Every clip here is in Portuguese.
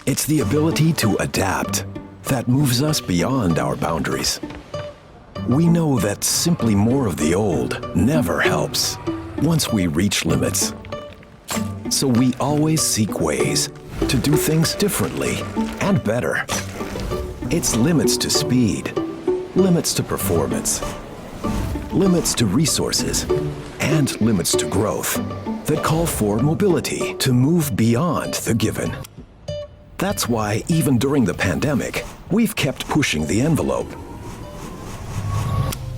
It's the ability to adapt that moves us beyond our boundaries. We know that simply more of the old never helps once we reach limits. So we always seek ways to do things differently and better. It's limits to speed, limits to performance, limits to resources, and limits to growth that call for mobility to move beyond the given. That's why, even during the pandemic, we've kept pushing the envelope.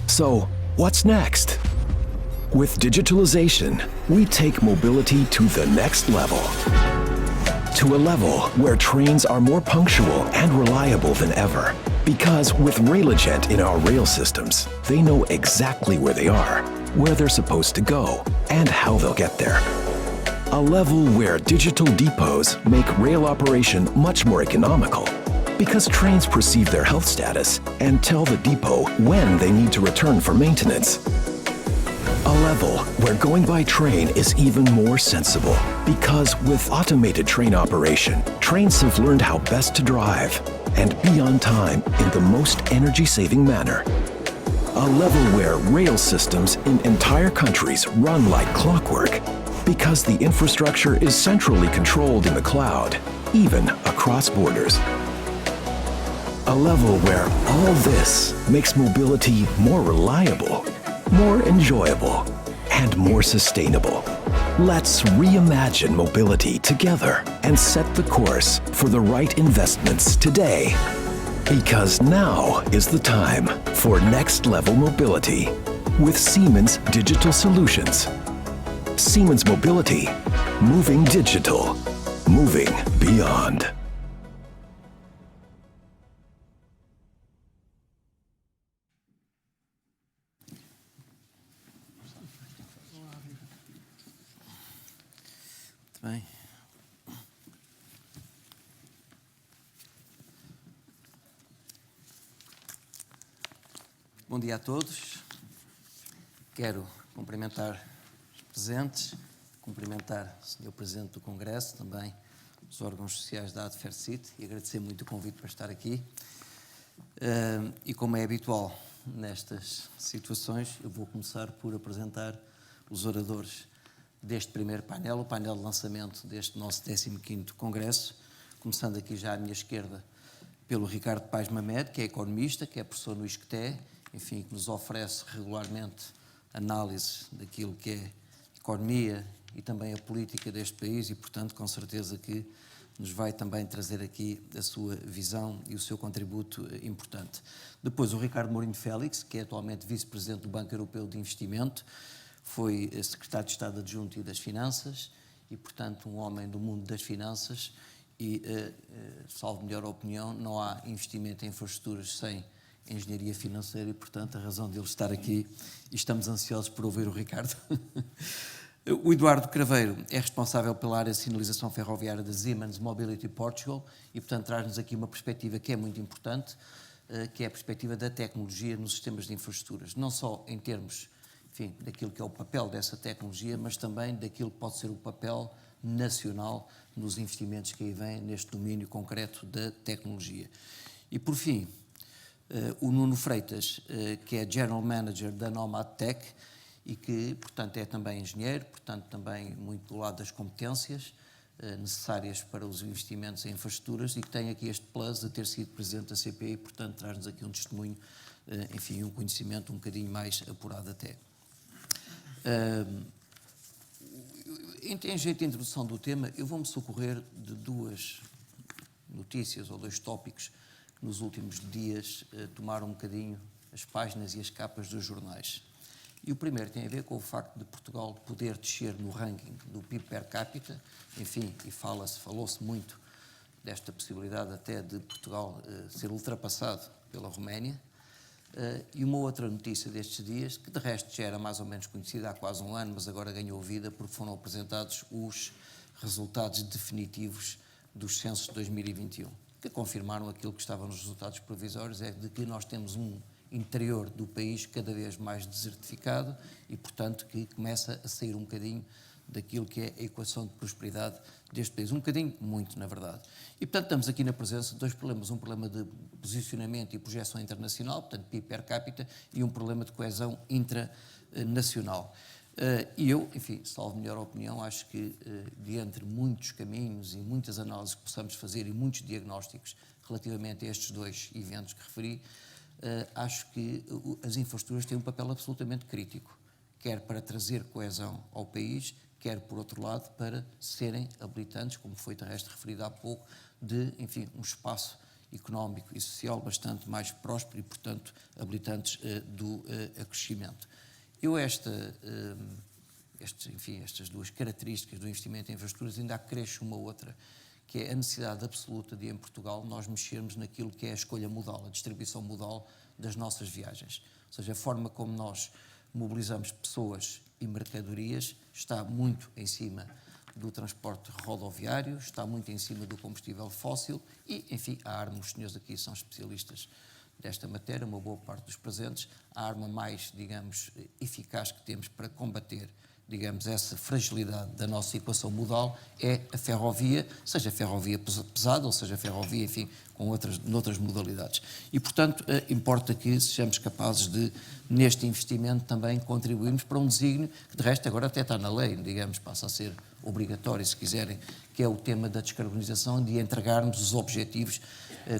So, what's next? With digitalization, we take mobility to the next level. To a level where trains are more punctual and reliable than ever. Because with Railagent in our rail systems, they know exactly where they are, where they're supposed to go, and how they'll get there. A level where digital depots make rail operation much more economical, because trains perceive their health status and tell the depot when they need to return for maintenance. A level where going by train is even more sensible, because with automated train operation, trains have learned how best to drive and be on time in the most energy-saving manner. A level where rail systems in entire countries run like clockwork, because the infrastructure is centrally controlled in the cloud, even across borders. A level where all this makes mobility more reliable, more enjoyable, and more sustainable. Let's reimagine mobility together and set the course for the right investments today. Because now is the time for next level mobility with Siemens Digital Solutions. Siemens Mobility, moving digital, moving beyond. Muito bem. Bom dia a todos. Quero cumprimentar os presentes, cumprimentar o Sr. Presidente do Congresso, também os órgãos sociais da ADFERCIT e agradecer muito o convite para estar aqui. E como é habitual nestas situações, eu vou começar por apresentar os oradores deste primeiro painel, o painel de lançamento deste nosso 15º Congresso, começando aqui já à minha esquerda pelo Ricardo Paes Mamed, que é economista, que é professor no ISCTE, enfim, que nos oferece regularmente análises daquilo que é a economia e também a política deste país e, portanto, com certeza que nos vai também trazer aqui a sua visão e o seu contributo importante. Depois o Ricardo Mourinho Félix, que é atualmente Vice-Presidente do Banco Europeu de Investimento, foi Secretário de Estado Adjunto e das Finanças e, portanto, um homem do mundo das finanças e, salvo melhor opinião, não há investimento em infraestruturas sem engenharia financeira e, portanto, a razão de ele estar aqui e estamos ansiosos por ouvir o Ricardo. O Eduardo Craveiro é responsável pela área de sinalização ferroviária da Siemens Mobility Portugal e, portanto, traz-nos aqui uma perspectiva que é muito importante, que é a perspectiva da tecnologia nos sistemas de infraestruturas, não só em termos, enfim, daquilo que é o papel dessa tecnologia, mas também daquilo que pode ser o papel nacional nos investimentos que aí vêm neste domínio concreto da tecnologia. E, por fim, o Nuno Freitas, que é General Manager da Nomad Tech e que, portanto, é também engenheiro, portanto, também muito do lado das competências necessárias para os investimentos em infraestruturas e que tem aqui este plus de ter sido Presidente da CPI, portanto, traz-nos aqui um testemunho, enfim, um conhecimento um bocadinho mais apurado até. Em jeito de introdução do tema, eu vou-me socorrer de duas notícias ou dois tópicos que nos últimos dias tomaram um bocadinho as páginas e as capas dos jornais. E o primeiro tem a ver com o facto de Portugal poder descer no ranking do PIB per capita, enfim, e falou-se muito desta possibilidade até de Portugal ser ultrapassado pela Roménia. E uma outra notícia destes dias, que de resto já era mais ou menos conhecida há quase um ano, mas agora ganhou vida porque foram apresentados os resultados definitivos dos censos de 2021, que confirmaram aquilo que estava nos resultados provisórios, é de que nós temos um interior do país cada vez mais desertificado e, portanto, que começa a sair um bocadinho daquilo que é a equação de prosperidade deste país. Um bocadinho, muito, na verdade. E, portanto, estamos aqui na presença de dois problemas. Um problema de posicionamento e projeção internacional, portanto, PIB per capita, e um problema de coesão intranacional. E eu, enfim, salvo melhor opinião, acho que, de entre muitos caminhos e muitas análises que possamos fazer e muitos diagnósticos relativamente a estes dois eventos que referi, acho que as infraestruturas têm um papel absolutamente crítico, quer para trazer coesão ao país, quer, por outro lado, para serem habilitantes, como foi de resto referido há pouco, de, enfim, um espaço económico e social bastante mais próspero e, portanto, habilitantes do crescimento. Eu estas duas características do investimento em infraestruturas ainda acresce uma outra, que é a necessidade absoluta de, em Portugal, nós mexermos naquilo que é a escolha modal, a distribuição modal das nossas viagens. Ou seja, a forma como nós mobilizamos pessoas e mercadorias está muito em cima do transporte rodoviário, está muito em cima do combustível fóssil e, enfim, a arma, os senhores aqui são especialistas desta matéria, uma boa parte dos presentes, a arma mais, digamos, eficaz que temos para combater, digamos, essa fragilidade da nossa equação modal é a ferrovia, seja a ferrovia pesada, ou seja a ferrovia, enfim, com outras modalidades. E, portanto, importa que sejamos capazes de, neste investimento, também contribuirmos para um desígnio que, de resto, agora até está na lei, digamos, passa a ser obrigatório, se quiserem, que é o tema da descarbonização, de entregarmos os objetivos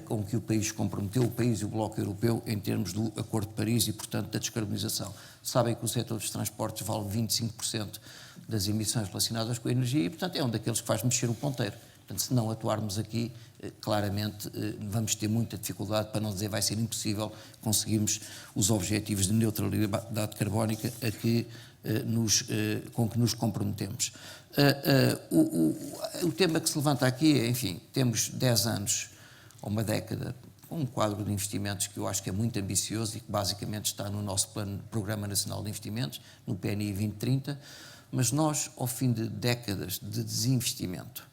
com que o país comprometeu, o país e o Bloco Europeu, em termos do Acordo de Paris e, portanto, da descarbonização. Sabem que o setor dos transportes vale 25% das emissões relacionadas com a energia e, portanto, é um daqueles que faz mexer o ponteiro. Portanto, se não atuarmos aqui, claramente vamos ter muita dificuldade, para não dizer vai ser impossível, conseguirmos os objetivos de neutralidade carbónica com que nos comprometemos. O tema que se levanta aqui é, enfim, temos 10 anos ou uma década, um quadro de investimentos que eu acho que é muito ambicioso e que basicamente está no nosso Programa Nacional de Investimentos, no PNI 2030, mas nós, ao fim de décadas de desinvestimento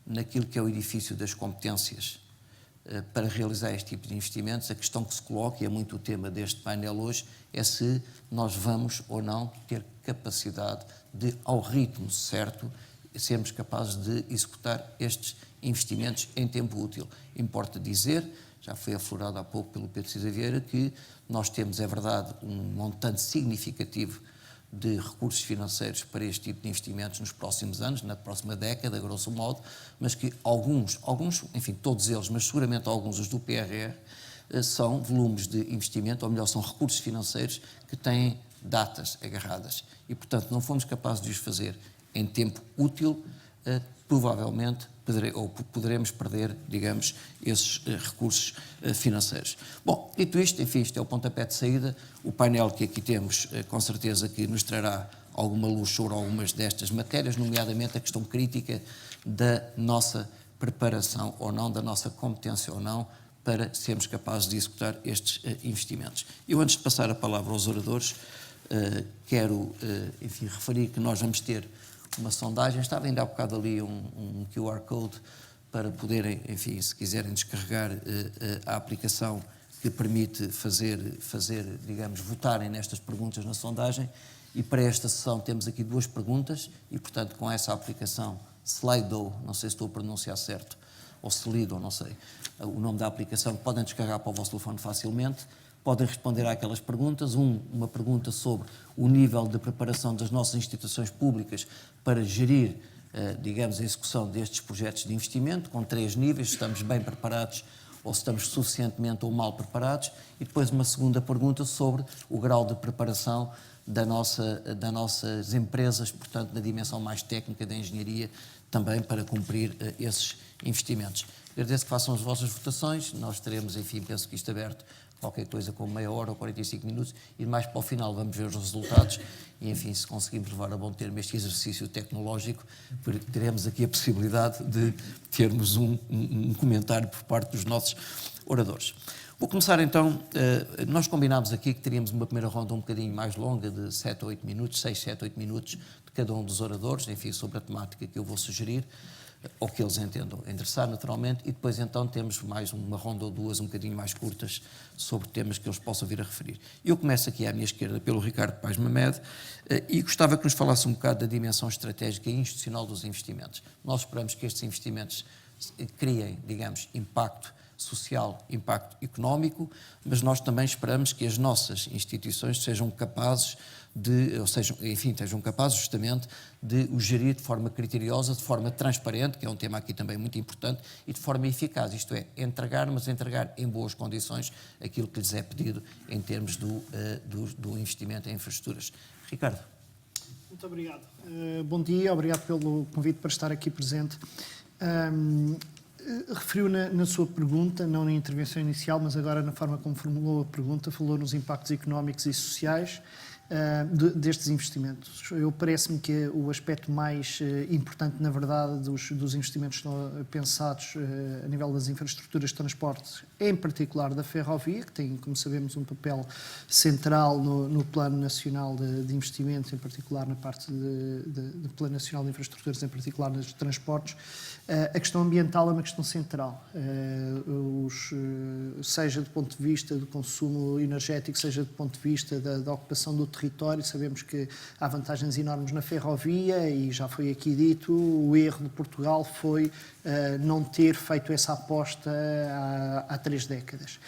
naquilo que é o edifício das competências para realizar este tipo de investimentos, a questão que se coloca, e é muito o tema deste painel hoje, é se nós vamos ou não ter capacidade de, ao ritmo certo, sermos capazes de executar estes investimentos em tempo útil. Importa dizer, já foi aflorado há pouco pelo Pedro Cisa Vieira, que nós temos, é verdade, um montante significativo de recursos financeiros para este tipo de investimentos nos próximos anos, na próxima década, grosso modo, mas que alguns, enfim, todos eles, mas seguramente alguns, os do PRR, são volumes de investimento, ou melhor, são recursos financeiros que têm datas agarradas. E, portanto, não fomos capazes de os fazer em tempo útil, provavelmente poderemos perder, digamos, esses recursos financeiros. Bom, dito isto, enfim, isto é o pontapé de saída. O painel que aqui temos, com certeza que nos trará alguma luz sobre algumas destas matérias, nomeadamente a questão crítica da nossa preparação ou não, da nossa competência ou não, para sermos capazes de executar estes investimentos. Eu, antes de passar a palavra aos oradores, quero, enfim, referir que nós vamos ter uma sondagem. Estava ainda há bocado ali um QR Code para poderem, enfim, se quiserem descarregar a aplicação que permite fazer, digamos, votarem nestas perguntas na sondagem. E para esta sessão temos aqui duas perguntas e, portanto, com essa aplicação Slido, não sei se estou a pronunciar certo, ou Slido, não sei, o nome da aplicação, podem descarregar para o vosso telefone facilmente. Podem responder àquelas perguntas. Uma pergunta sobre o nível de preparação das nossas instituições públicas para gerir, digamos, a execução destes projetos de investimento, com 3 níveis, se estamos bem preparados ou se estamos suficientemente ou mal preparados. E depois uma segunda pergunta sobre o grau de preparação das nossas empresas, portanto, na dimensão mais técnica da engenharia, também para cumprir esses investimentos. Agradeço que façam as vossas votações. Nós teremos, enfim, penso que isto aberto, qualquer coisa como meia hora ou 45 minutos, e mais para o final vamos ver os resultados e, enfim, se conseguimos levar a bom termo este exercício tecnológico, teremos aqui a possibilidade de termos um comentário por parte dos nossos oradores. Vou começar então, nós combinámos aqui que teríamos uma primeira ronda um bocadinho mais longa, de 7 a 8 minutos, 6, 7, 8 minutos de cada um dos oradores, enfim, sobre a temática que eu vou sugerir. ao que eles entendam endereçar naturalmente, e depois então temos mais uma ronda ou duas um bocadinho mais curtas sobre temas que eles possam vir a referir. Eu começo aqui à minha esquerda pelo Ricardo Paes Mamed e gostava que nos falasse um bocado da dimensão estratégica e institucional dos investimentos. Nós esperamos que estes investimentos criem, digamos, impacto social, impacto económico, mas nós também esperamos que as nossas instituições sejam capazes estejam capazes justamente de o gerir de forma criteriosa, de forma transparente, que é um tema aqui também muito importante, e de forma eficaz, isto é, entregar em boas condições aquilo que lhes é pedido em termos do investimento em infraestruturas. Ricardo. Muito obrigado. Bom dia, obrigado pelo convite para estar aqui presente. Referiu na sua pergunta, não na intervenção inicial, mas agora na forma como formulou a pergunta, falou nos impactos económicos e sociais destes investimentos. Parece-me que o aspecto mais importante, na verdade, dos investimentos que estão pensados a nível das infraestruturas de transporte, em particular da ferrovia, que tem, como sabemos, um papel central no Plano Nacional de Investimentos, em particular na parte do Plano Nacional de Infraestruturas, em particular nos transportes. A questão ambiental é uma questão central, seja do ponto de vista do consumo energético, seja do ponto de vista da ocupação do território. Sabemos que há vantagens enormes na ferrovia e já foi aqui dito, o erro de Portugal foi não ter feito essa aposta há 3 décadas.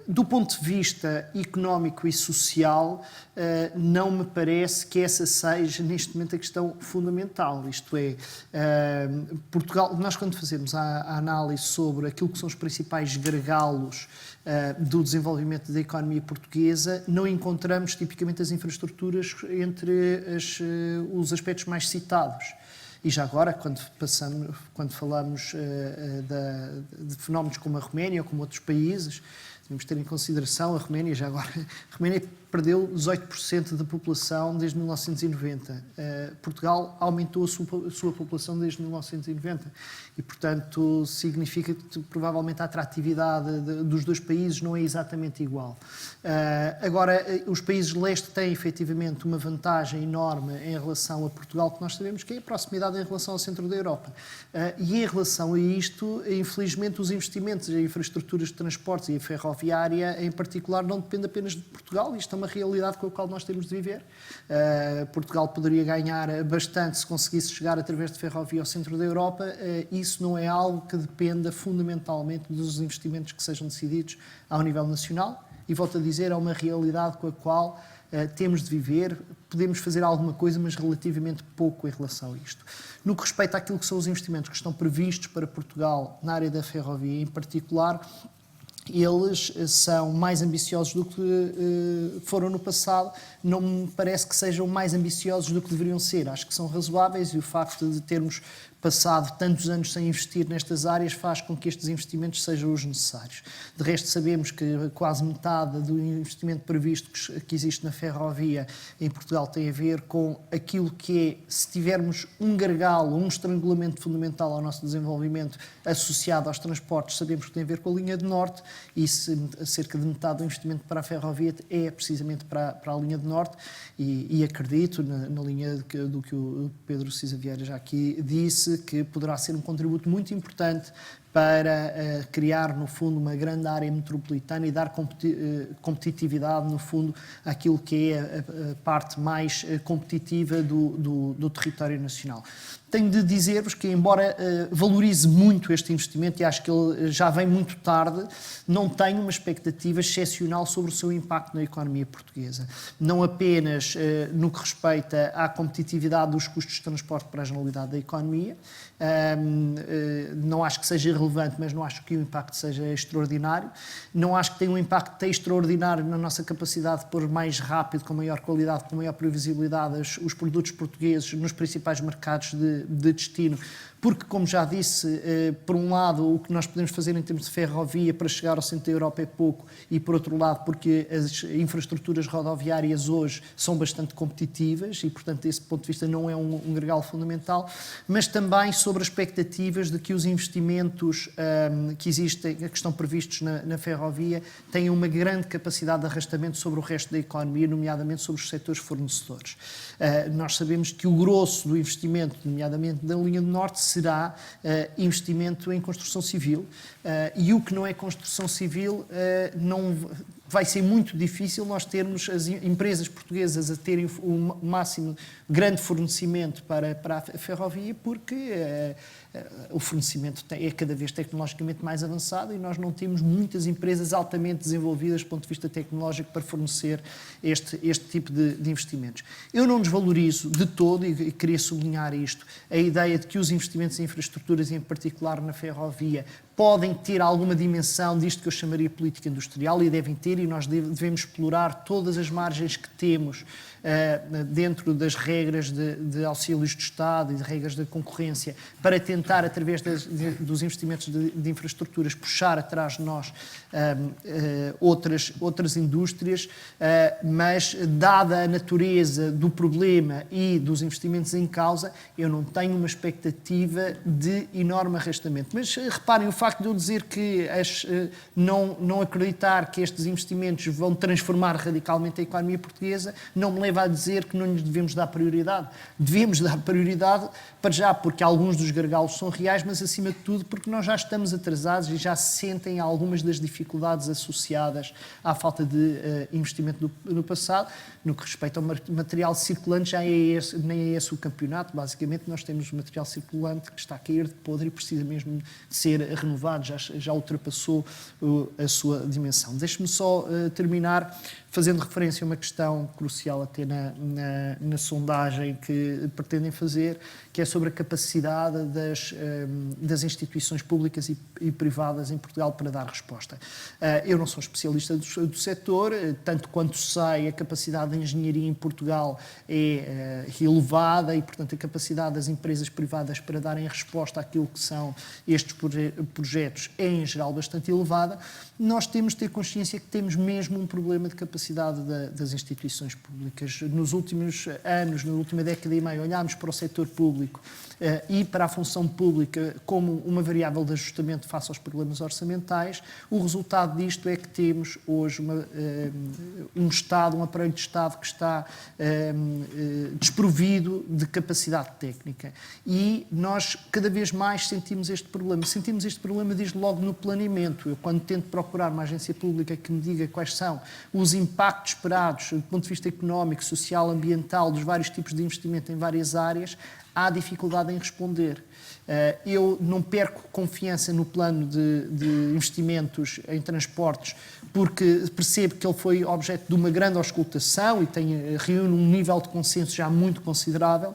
Do ponto de vista económico e social, não me parece que essa seja neste momento a questão fundamental, isto é, Portugal, nós quando fazemos a análise sobre aquilo que são os principais gargalos do desenvolvimento da economia portuguesa, não encontramos tipicamente as infraestruturas entre os aspectos mais citados. E já agora, quando falamos de fenómenos como a Roménia ou como outros países, temos de ter em consideração a Roménia, já agora, a Roménia perdeu 18% da população desde 1990. Portugal aumentou a sua população desde 1990 e, portanto, significa que provavelmente a atratividade dos dois países não é exatamente igual. Agora, os países de leste têm efetivamente uma vantagem enorme em relação a Portugal, que nós sabemos que é a proximidade em relação ao centro da Europa. E em relação a isto, infelizmente, os investimentos em infraestruturas de transportes e a ferroviária, em particular, não dependem apenas de Portugal. Isto é uma realidade com a qual nós temos de viver. Portugal poderia ganhar bastante se conseguisse chegar através de ferrovia ao centro da Europa. Isso não é algo que dependa fundamentalmente dos investimentos que sejam decididos ao nível nacional. E volto a dizer, é uma realidade com a qual temos de viver. Podemos fazer alguma coisa, mas relativamente pouco em relação a isto. No que respeita àquilo que são os investimentos que estão previstos para Portugal na área da ferrovia em particular, eles são mais ambiciosos do que foram no passado. Não me parece que sejam mais ambiciosos do que deveriam ser. Acho que são razoáveis e o facto de termos passado tantos anos sem investir nestas áreas faz com que estes investimentos sejam os necessários. De resto, sabemos que quase metade do investimento previsto que existe na ferrovia em Portugal tem a ver com aquilo que é, se tivermos um gargalo, um estrangulamento fundamental ao nosso desenvolvimento associado aos transportes, sabemos que tem a ver com a linha de norte e cerca de metade do investimento para a ferrovia é precisamente para a linha de norte e acredito, na linha do que o Pedro Cisa Vieira já aqui disse, que poderá ser um contributo muito importante para criar, no fundo, uma grande área metropolitana e dar competitividade, no fundo, àquilo que é a parte mais competitiva do território nacional. Tenho de dizer-vos que, embora valorize muito este investimento, e acho que ele já vem muito tarde, não tenho uma expectativa excepcional sobre o seu impacto na economia portuguesa. Não apenas no que respeita à competitividade dos custos de transporte para a generalidade da economia, não acho que seja relevante, mas não acho que o impacto seja extraordinário. Não acho que tenha um impacto extraordinário na nossa capacidade de pôr mais rápido, com maior qualidade, com maior previsibilidade os produtos portugueses nos principais mercados de destino, porque, como já disse, por um lado, o que nós podemos fazer em termos de ferrovia para chegar ao centro da Europa é pouco, e por outro lado, porque as infraestruturas rodoviárias hoje são bastante competitivas e, portanto, desse ponto de vista não é um gargalo fundamental, mas também sobre as expectativas de que os investimentos investimentos que estão previstos na ferrovia têm uma grande capacidade de arrastamento sobre o resto da economia, nomeadamente sobre os setores fornecedores. Nós sabemos que o grosso do investimento, nomeadamente da linha do Norte, será investimento em construção civil, e o que não é construção civil não vai ser muito difícil nós termos as empresas portuguesas a terem o máximo grande fornecimento para a ferrovia, porque o fornecimento é cada vez tecnologicamente mais avançado e nós não temos muitas empresas altamente desenvolvidas do ponto de vista tecnológico para fornecer este tipo de investimentos. Eu não desvalorizo de todo, e queria sublinhar isto, a ideia de que os investimentos em infraestruturas, em particular na ferrovia, podem ter alguma dimensão disto que eu chamaria política industrial, e devem ter, e nós devemos explorar todas as margens que temos dentro das regras de auxílios de Estado e de regras da concorrência, para tentar, através dos investimentos de infraestruturas, puxar atrás de nós outras indústrias, mas dada a natureza do problema e dos investimentos em causa, eu não tenho uma expectativa de enorme arrastamento. Mas reparem, o facto de eu dizer que não acreditar que estes investimentos vão transformar radicalmente a economia portuguesa não me leva a dizer que não lhes devemos dar prioridade. Devemos dar prioridade para já, porque alguns dos gargalos são reais, mas acima de tudo porque nós já estamos atrasados e já se sentem algumas das dificuldades associadas à falta de investimento no passado. No que respeita ao material circulante, nem é esse o campeonato. Basicamente, nós temos material circulante que está a cair de podre e precisa mesmo de ser renovado, já ultrapassou a sua dimensão. Deixe-me só terminar fazendo referência a uma questão crucial até na sondagem que pretendem fazer, que é sobre a capacidade das instituições públicas e privadas em Portugal para dar resposta. Eu não sou especialista do setor, tanto quanto sei, a capacidade de engenharia em Portugal é elevada e, portanto, a capacidade das empresas privadas para darem resposta àquilo que são estes projetos é, em geral, bastante elevada. Nós temos de ter consciência que temos mesmo um problema de capacidade das instituições públicas. Nos últimos anos, na última década e meia, olhámos para o setor público e para a função pública como uma variável de ajustamento face aos problemas orçamentais. O resultado disto é que temos hoje um Estado, um aparelho de Estado que está desprovido de capacidade técnica. E nós cada vez mais sentimos este problema. Sentimos este problema desde logo no planeamento. Eu, quando tento procurar uma agência pública que me diga quais são os impactos esperados do ponto de vista económico, social, ambiental, dos vários tipos de investimento em várias áreas, há dificuldade em responder. Eu não perco confiança no plano de investimentos em transportes, porque percebo que ele foi objeto de uma grande auscultação e reúne um nível de consenso já muito considerável.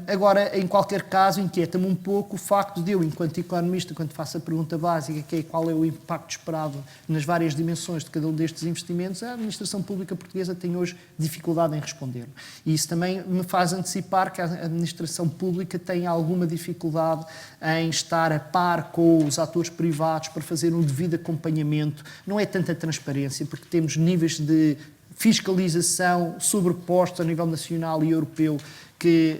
Agora, em qualquer caso, inquieta-me um pouco o facto de eu, enquanto economista, quando faço a pergunta básica, que é qual é o impacto esperado nas várias dimensões de cada um destes investimentos, a administração pública portuguesa tem hoje dificuldade em responder. E isso também me faz antecipar que a administração pública tem alguma dificuldade em estar a par com os atores privados para fazer um devido acompanhamento. Não é tanta transparência, porque temos níveis de fiscalização sobrepostos a nível nacional e europeu que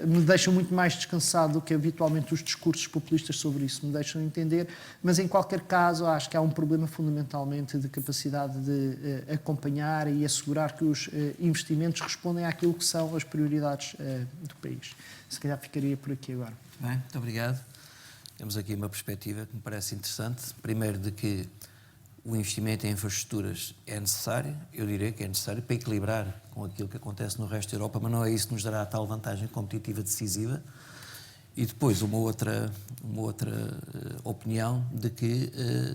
me deixam muito mais descansado do que habitualmente os discursos populistas sobre isso me deixam entender, mas em qualquer caso acho que há um problema fundamentalmente de capacidade de acompanhar e assegurar que os investimentos respondem àquilo que são as prioridades do país. Se calhar ficaria por aqui agora. Bem, muito obrigado. Temos aqui uma perspectiva que me parece interessante. Primeiro, de que o investimento em infraestruturas é necessário, eu diria que é necessário para equilibrar com aquilo que acontece no resto da Europa, mas não é isso que nos dará a tal vantagem competitiva decisiva. E depois uma outra opinião de que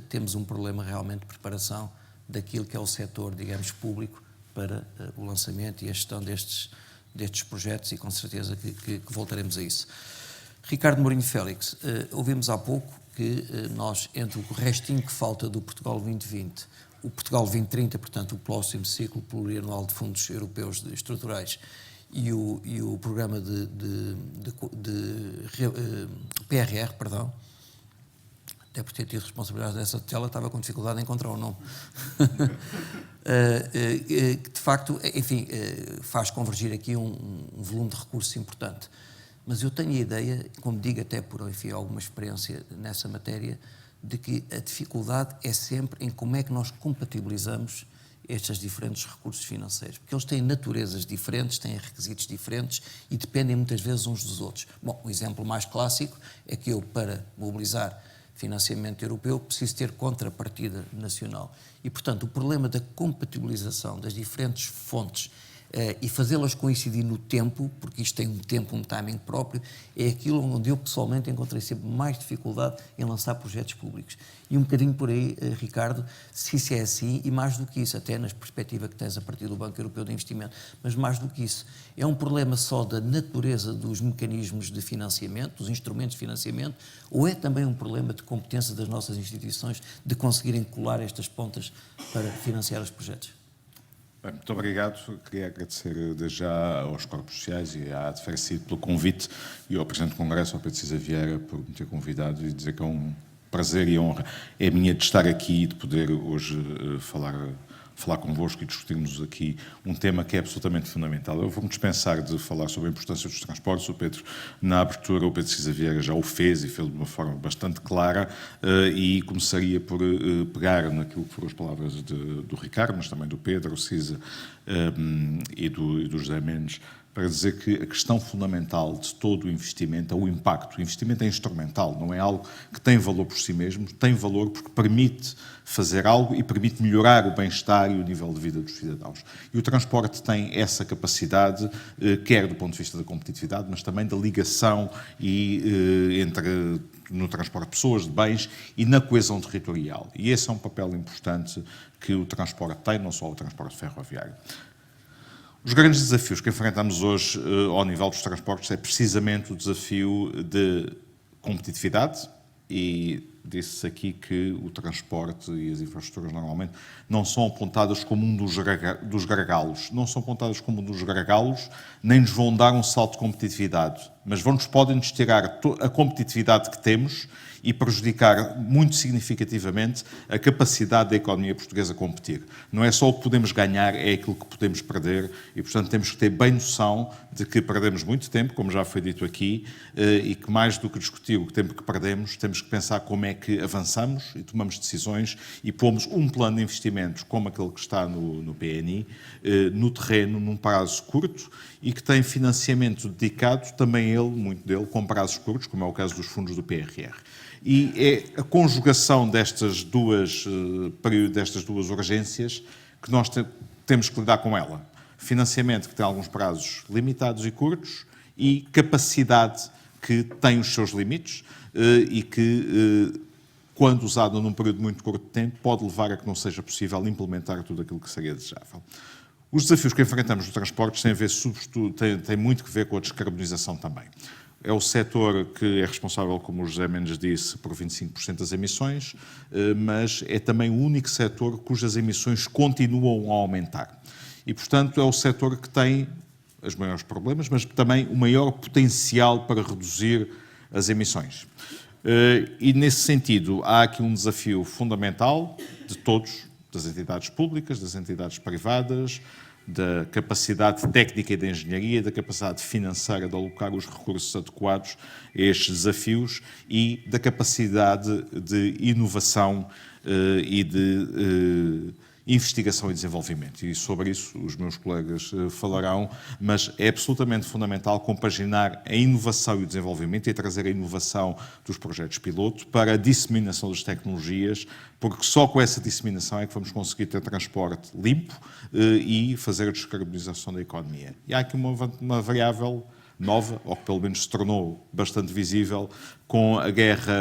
temos um problema realmente de preparação daquilo que é o setor, digamos, público para o lançamento e a gestão destes projetos, e com certeza que voltaremos a isso. Ricardo Mourinho Félix, ouvimos há pouco que nós, entre o restinho que falta do Portugal 2020, o Portugal 2030, portanto o próximo ciclo plurianual de fundos europeus estruturais, e o programa de PRR, perdão, até por ter tido responsabilidade dessa tutela, estava com dificuldade em encontrar o nome, de facto, enfim, faz convergir aqui um volume de recursos importante. Mas eu tenho a ideia, como digo até por alguma experiência nessa matéria, de que a dificuldade é sempre em como é que nós compatibilizamos estes diferentes recursos financeiros, porque eles têm naturezas diferentes, têm requisitos diferentes e dependem muitas vezes uns dos outros. Bom, o exemplo mais clássico é que eu, para mobilizar financiamento europeu, preciso ter contrapartida nacional. E, portanto, o problema da compatibilização das diferentes fontes e fazê-las coincidir no tempo, porque isto tem um tempo, um timing próprio, é aquilo onde eu pessoalmente encontrei sempre mais dificuldade em lançar projetos públicos. E um bocadinho por aí, Ricardo, se isso é assim, e mais do que isso, até na perspectiva que tens a partir do Banco Europeu de Investimento, mas mais do que isso, é um problema só da natureza dos mecanismos de financiamento, dos instrumentos de financiamento, ou é também um problema de competência das nossas instituições de conseguirem colar estas pontas para financiar os projetos? Bem, muito obrigado. Queria agradecer desde já aos corpos sociais e à ADFERCIT pelo convite e ao Presidente do Congresso, ao Pedro Cisa Vieira, por me ter convidado e dizer que é um prazer e honra é minha de estar aqui e de poder hoje falar convosco e discutirmos aqui um tema que é absolutamente fundamental. Eu vou-me dispensar de falar sobre a importância dos transportes. O Pedro, na abertura, o Pedro Cisa Vieira já o fez e fez de uma forma bastante clara e começaria por pegar naquilo que foram as palavras do Ricardo, mas também do Pedro, o Cisa e do José Mendes, para dizer que a questão fundamental de todo o investimento é o impacto. O investimento é instrumental, não é algo que tem valor por si mesmo, tem valor porque permite fazer algo e permite melhorar o bem-estar e o nível de vida dos cidadãos. E o transporte tem essa capacidade, quer do ponto de vista da competitividade, mas também da ligação entre no transporte de pessoas, de bens e na coesão territorial. E esse é um papel importante que o transporte tem, não só o transporte ferroviário. Os grandes desafios que enfrentamos hoje ao nível dos transportes é precisamente o desafio de competitividade e disse-se aqui que o transporte e as infraestruturas normalmente não são apontadas como um dos gargalos. Não são apontadas como um dos gargalos, nem nos vão dar um salto de competitividade, mas podem-nos tirar a competitividade que temos e prejudicar muito significativamente a capacidade da economia portuguesa competir. Não é só o que podemos ganhar, é aquilo que podemos perder e, portanto, temos que ter bem noção de que perdemos muito tempo, como já foi dito aqui, e que mais do que discutir o tempo que perdemos, temos que pensar como é que avançamos e tomamos decisões e pomos um plano de investimentos como aquele que está no PNI, no terreno, num prazo curto e que tem financiamento dedicado, também ele, muito dele, com prazos curtos, como é o caso dos fundos do PRR. E é a conjugação destas duas urgências que nós temos que lidar com ela. Financiamento que tem alguns prazos limitados e curtos e capacidade que tem os seus limites e que, quando usado num período muito curto de tempo, pode levar a que não seja possível implementar tudo aquilo que seria desejável. Os desafios que enfrentamos nos transportes têm muito que ver com a descarbonização também. É o setor que é responsável, como o José Mendes disse, por 25% das emissões, mas é também o único setor cujas emissões continuam a aumentar. E, portanto, é o setor que tem os maiores problemas, mas também o maior potencial para reduzir as emissões. E, nesse sentido, há aqui um desafio fundamental de todos, das entidades públicas, das entidades privadas, da capacidade técnica e de engenharia, da capacidade financeira de alocar os recursos adequados a estes desafios e da capacidade de inovação e de investigação e desenvolvimento. E sobre isso os meus colegas falarão, mas é absolutamente fundamental compaginar a inovação e o desenvolvimento e trazer a inovação dos projetos piloto para a disseminação das tecnologias, porque só com essa disseminação é que vamos conseguir ter transporte limpo e fazer a descarbonização da economia. E há aqui uma variável nova, ou que pelo menos se tornou bastante visível, com a guerra,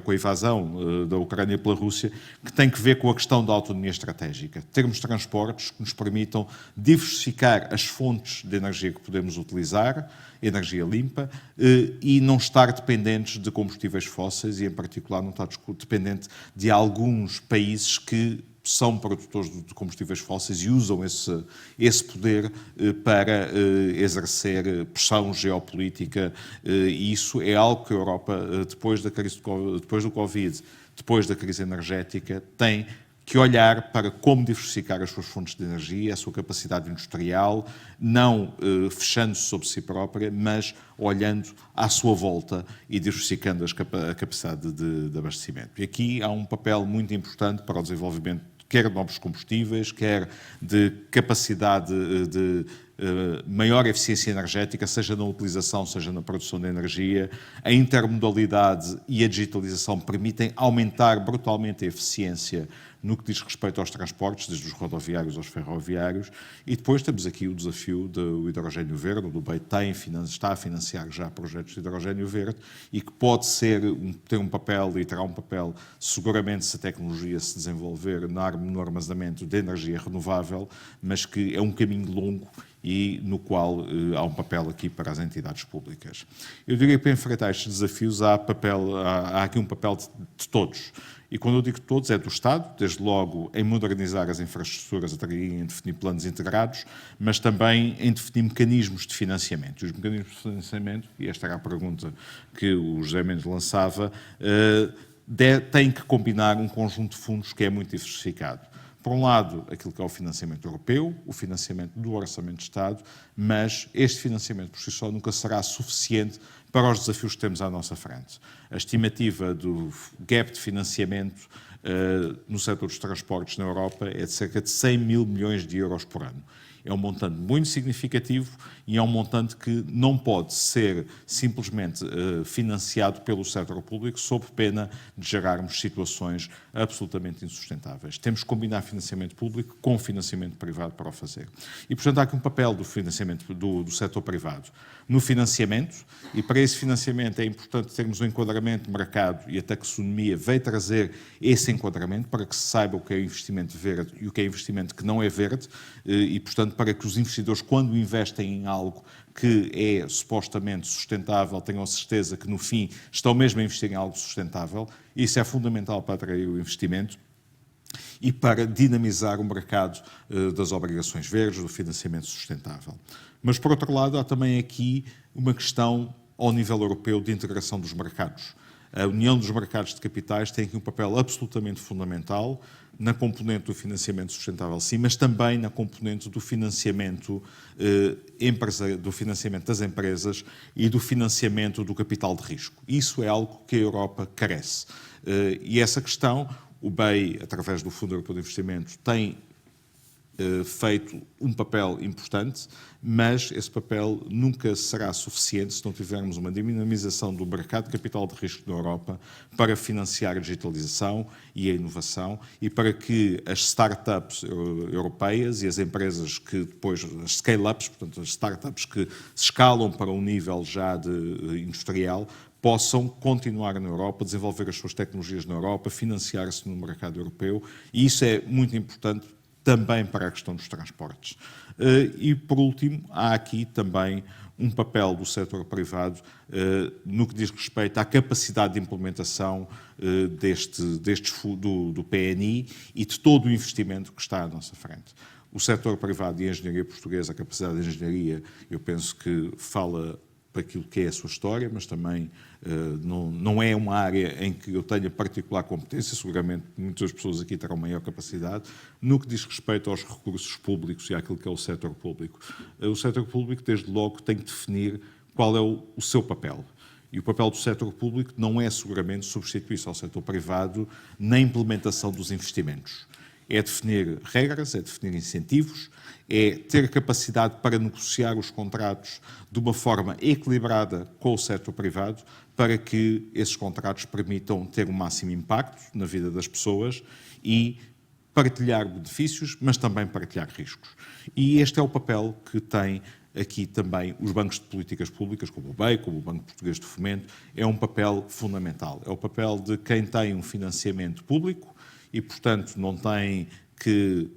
com a invasão da Ucrânia pela Rússia, que tem que ver com a questão da autonomia estratégica. Termos transportes que nos permitam diversificar as fontes de energia que podemos utilizar, energia limpa, e não estar dependentes de combustíveis fósseis e, em particular, não estar dependente de alguns países que são produtores de combustíveis fósseis e usam esse poder para exercer pressão geopolítica, e isso é algo que a Europa, depois do Covid, depois da crise energética, tem que olhar para como diversificar as suas fontes de energia, a sua capacidade industrial, não fechando-se sobre si própria, mas olhando à sua volta e diversificando a capacidade de abastecimento. E aqui há um papel muito importante para o desenvolvimento quer de novos combustíveis, quer de capacidade de maior eficiência energética, seja na utilização, seja na produção de energia. A intermodalidade e a digitalização permitem aumentar brutalmente a eficiência no que diz respeito aos transportes, desde os rodoviários aos ferroviários. E depois temos aqui o desafio do hidrogênio verde. O BEI está a financiar já projetos de hidrogênio verde e que pode ter um papel e terá um papel, seguramente, se a tecnologia se desenvolver no armazenamento de energia renovável, mas que é um caminho longo e no qual há um papel aqui para as entidades públicas. Eu diria que para enfrentar estes desafios há aqui um papel de todos. E quando eu digo todos, é do Estado, desde logo em modernizar as infraestruturas, em definir planos integrados, mas também em definir mecanismos de financiamento. E os mecanismos de financiamento, e esta era a pergunta que o José Mendes lançava, têm que combinar um conjunto de fundos que é muito diversificado. Por um lado, aquilo que é o financiamento europeu, o financiamento do Orçamento de Estado, mas este financiamento por si só nunca será suficiente para os desafios que temos à nossa frente. A estimativa do gap de financiamento no setor dos transportes na Europa é de cerca de 100 mil milhões de euros por ano. É um montante muito significativo e é um montante que não pode ser simplesmente financiado pelo setor público sob pena de gerarmos situações absolutamente insustentáveis. Temos que combinar financiamento público com financiamento privado para o fazer. E, portanto, há aqui um papel do financiamento do setor privado no financiamento, e para esse financiamento é importante termos um enquadramento de mercado, e a taxonomia veio trazer esse enquadramento para que se saiba o que é investimento verde e o que é investimento que não é verde, e, portanto, para que os investidores, quando investem em algo que é supostamente sustentável, tenham a certeza que, no fim, estão mesmo a investir em algo sustentável. Isso é fundamental para atrair o investimento e para dinamizar o mercado das obrigações verdes, do financiamento sustentável. Mas, por outro lado, há também aqui uma questão ao nível europeu de integração dos mercados. A União dos Mercados de Capitais tem aqui um papel absolutamente fundamental na componente do financiamento sustentável, sim, mas também na componente do financiamento, do financiamento das empresas e do financiamento do capital de risco. Isso é algo que a Europa carece. E essa questão, o BEI, através do Fundo Europeu de Investimento, tem feito um papel importante, mas esse papel nunca será suficiente se não tivermos uma dinamização do mercado de capital de risco na Europa para financiar a digitalização e a inovação e para que as startups europeias e as empresas que depois, as scale-ups, portanto as startups que se escalam para um nível já de industrial, possam continuar na Europa, desenvolver as suas tecnologias na Europa, financiar-se no mercado europeu, e isso é muito importante também para a questão dos transportes. E, por último, há aqui também um papel do setor privado no que diz respeito à capacidade de implementação do PNI e de todo o investimento que está à nossa frente. O setor privado e a engenharia portuguesa, a capacidade de engenharia, eu penso que fala para aquilo que é a sua história, mas também não é uma área em que eu tenha particular competência, seguramente muitas pessoas aqui terão maior capacidade, no que diz respeito aos recursos públicos e àquilo que é o setor público. O setor público, desde logo, tem que definir qual é o seu papel. E o papel do setor público não é seguramente substituir-se ao setor privado na implementação dos investimentos. É definir regras, é definir incentivos, é ter capacidade para negociar os contratos de uma forma equilibrada com o setor privado para que esses contratos permitam ter um máximo impacto na vida das pessoas e partilhar benefícios, mas também partilhar riscos. E este é o papel que tem aqui também os bancos de políticas públicas, como o BEI, como o Banco Português de Fomento, é um papel fundamental. É o papel de quem tem um financiamento público e, portanto, não tem que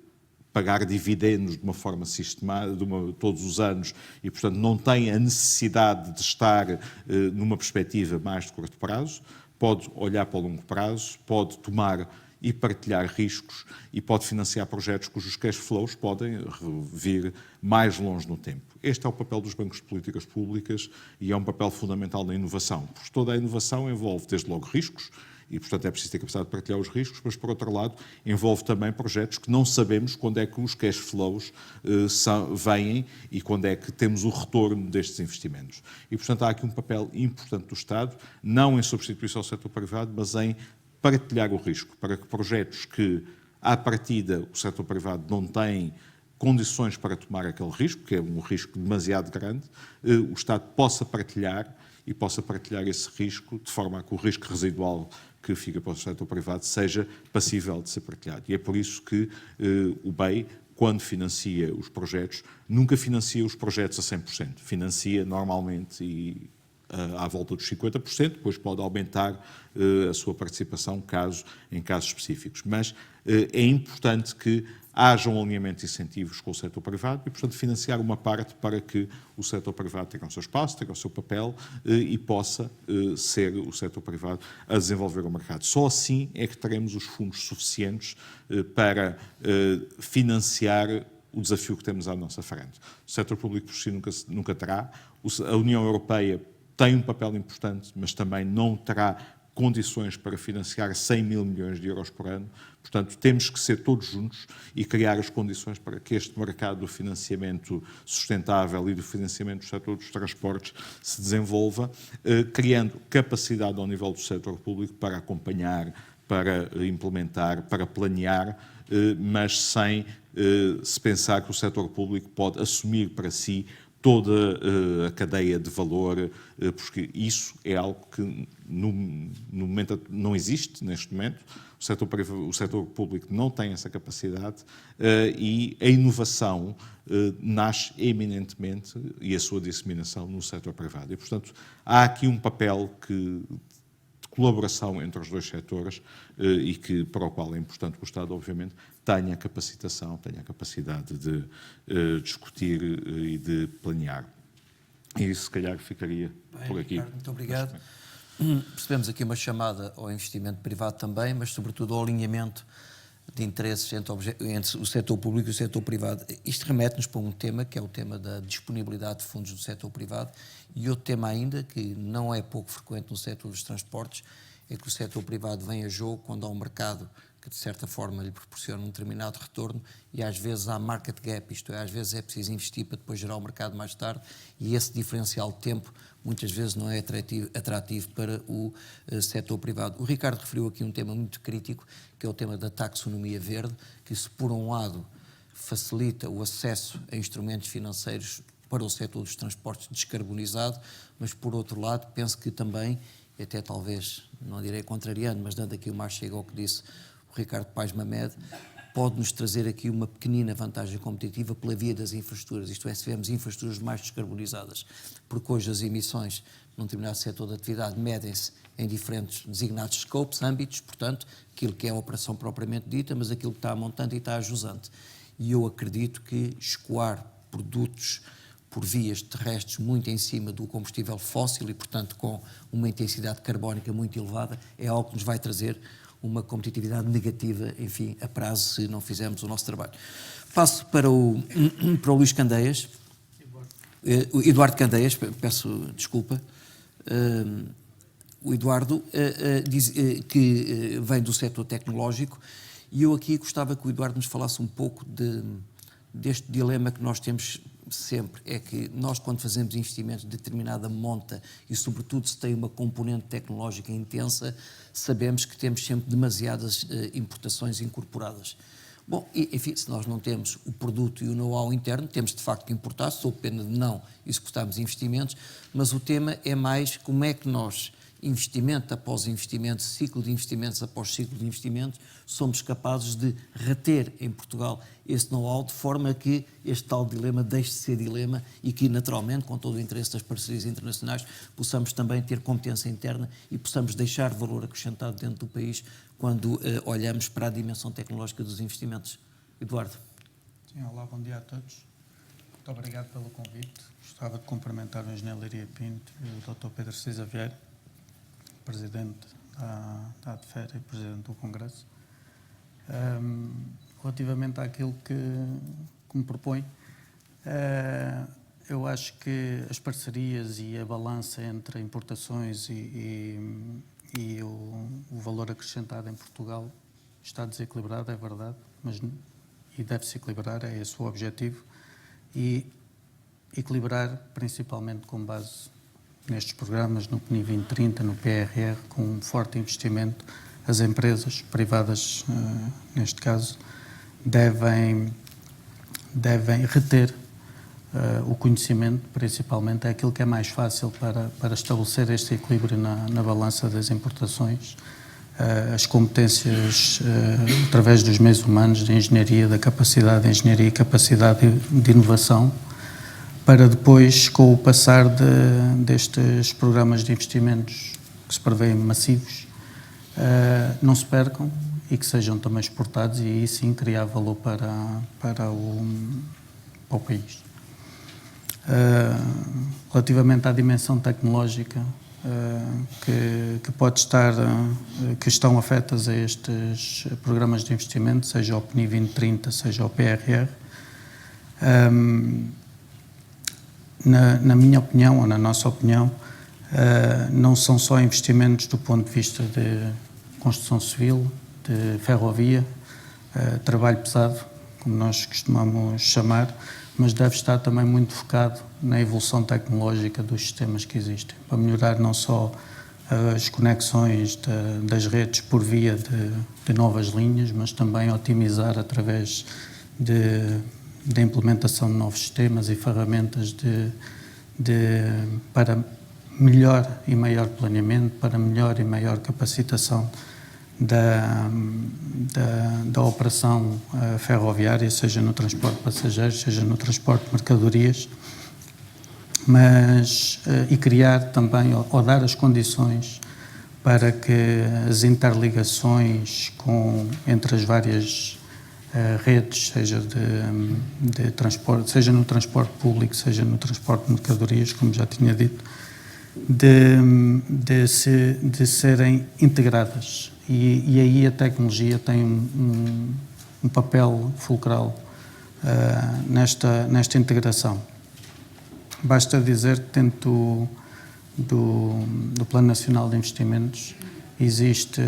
pagar dividendos de uma forma sistemática, todos os anos, e, portanto, não tem a necessidade de estar numa perspectiva mais de curto prazo, pode olhar para o longo prazo, pode tomar e partilhar riscos e pode financiar projetos cujos cash flows podem vir mais longe no tempo. Este é o papel dos bancos de políticas públicas e é um papel fundamental na inovação, porque toda a inovação envolve desde logo riscos, e, portanto, é preciso ter capacidade de partilhar os riscos, mas, por outro lado, envolve também projetos que não sabemos quando é que os cash flows vêm e quando é que temos o retorno destes investimentos. E, portanto, há aqui um papel importante do Estado, não em substituição ao setor privado, mas em partilhar o risco, para que projetos que, à partida, o setor privado não tem condições para tomar aquele risco, que é um risco demasiado grande, o Estado possa partilhar esse risco de forma a que o risco residual que fica para o setor privado seja passível de ser partilhado. E é por isso que o BEI, quando financia os projetos, nunca financia os projetos a 100%. Financia normalmente à volta dos 50%, depois pode aumentar a sua participação em casos específicos. Mas é importante que haja um alinhamento de incentivos com o setor privado e, portanto, financiar uma parte para que o setor privado tenha o seu espaço, tenha o seu papel e possa ser o setor privado a desenvolver o mercado. Só assim é que teremos os fundos suficientes para financiar o desafio que temos à nossa frente. O setor público por si nunca terá. A União Europeia tem um papel importante, mas também não terá condições para financiar 100 mil milhões de euros por ano. Portanto, temos que ser todos juntos e criar as condições para que este mercado do financiamento sustentável e do financiamento do setor dos transportes se desenvolva, criando capacidade ao nível do setor público para acompanhar, para implementar, para planear, mas sem se pensar que o setor público pode assumir para si toda a cadeia de valor, porque isso é algo que no momento não existe neste momento. O setor público não tem essa capacidade e a inovação nasce eminentemente e a sua disseminação no setor privado. E, portanto, há aqui um papel de colaboração entre os dois setores e para o qual é importante que o Estado, obviamente, tenha capacitação, tenha a capacidade de discutir e de planear. E isso, se calhar, ficaria por aqui. Ricardo, muito obrigado. Percebemos aqui uma chamada ao investimento privado também, mas, sobretudo, ao alinhamento de interesses entre o setor público e o setor privado. Isto remete-nos para um tema, que é o tema da disponibilidade de fundos do setor privado, e outro tema ainda, que não é pouco frequente no setor dos transportes, é que o setor privado vem a jogo quando há um mercado que, de certa forma, lhe proporciona um determinado retorno e, às vezes, há market gap, isto é, às vezes é preciso investir para depois gerar o mercado mais tarde, e esse diferencial de tempo, muitas vezes, não é atrativo para o setor privado. O Ricardo referiu aqui um tema muito crítico, que é o tema da taxonomia verde, que, se por um lado facilita o acesso a instrumentos financeiros para o setor dos transportes descarbonizado, mas, por outro lado, penso que também, e até talvez, não direi contrariando, mas dando aqui uma chega ao que disse o Ricardo Paes Mamed, pode-nos trazer aqui uma pequenina vantagem competitiva pela via das infraestruturas, isto é, se tivermos infraestruturas mais descarbonizadas, porque hoje as emissões num determinado setor de atividade medem-se em diferentes designados scopes, âmbitos, portanto, aquilo que é a operação propriamente dita, mas aquilo que está a montante e está a jusante. E eu acredito que escoar produtos por vias terrestres muito em cima do combustível fóssil e, portanto, com uma intensidade carbónica muito elevada, é algo que nos vai trazer uma competitividade negativa, enfim, a prazo, se não fizermos o nosso trabalho. Passo para o Luís Candeias, Eduardo Candeias, peço desculpa. O Eduardo diz que vem do setor tecnológico e eu aqui gostava que o Eduardo nos falasse um pouco deste dilema que nós temos sempre, é que nós, quando fazemos investimentos de determinada monta e, sobretudo, se tem uma componente tecnológica intensa, sabemos que temos sempre demasiadas importações incorporadas. Bom, enfim, se nós não temos o produto e o know-how interno, temos de facto que importar, sob pena de não executarmos investimentos, mas o tema é mais como é que nós, investimento após investimento, ciclo de investimentos após ciclo de investimentos, somos capazes de reter em Portugal esse know-how de forma que este tal dilema deixe de ser dilema e que, naturalmente, com todo o interesse das parcerias internacionais, possamos também ter competência interna e possamos deixar valor acrescentado dentro do país quando olhamos para a dimensão tecnológica dos investimentos. Eduardo. Sim, olá, bom dia a todos. Muito obrigado pelo convite. Gostava de cumprimentar o Engenheiro Leiria Pinto e o Dr. Pedro Cisa Vieira, Presidente da ADFER e Presidente do Congresso. Relativamente àquilo que me propõe, eu acho que as parcerias e a balança entre importações e o valor acrescentado em Portugal está desequilibrado, é verdade, e deve-se equilibrar, é esse o objetivo, e equilibrar principalmente com base nestes programas, no PNI 2030, no PRR, com um forte investimento. As empresas privadas, neste caso, devem reter o conhecimento, principalmente, é aquilo que é mais fácil para estabelecer este equilíbrio na balança das importações. As competências, através dos meios humanos, de engenharia, da capacidade de engenharia e capacidade de inovação, para depois, com o passar destes programas de investimentos que se prevêem massivos, não se percam e que sejam também exportados e aí sim criar valor para o país. Relativamente à dimensão tecnológica que estão afetas a estes programas de investimento, seja o PNI 2030, seja o PRR, na minha opinião, ou na nossa opinião, não são só investimentos do ponto de vista de construção civil, de ferrovia, trabalho pesado, como nós costumamos chamar, mas deve estar também muito focado na evolução tecnológica dos sistemas que existem, para melhorar não só as conexões das redes por via de novas linhas, mas também otimizar através da implementação de novos sistemas e ferramentas para melhor e maior planeamento, para melhor e maior capacitação da operação ferroviária, seja no transporte de passageiros, seja no transporte de mercadorias, e criar também, ou dar as condições para que as interligações entre as várias redes, seja de transporte, seja no transporte público, seja no transporte de mercadorias, como já tinha dito, de serem integradas. E aí a tecnologia tem um papel fulcral nesta integração. Basta dizer que dentro do Plano Nacional de Investimentos existe,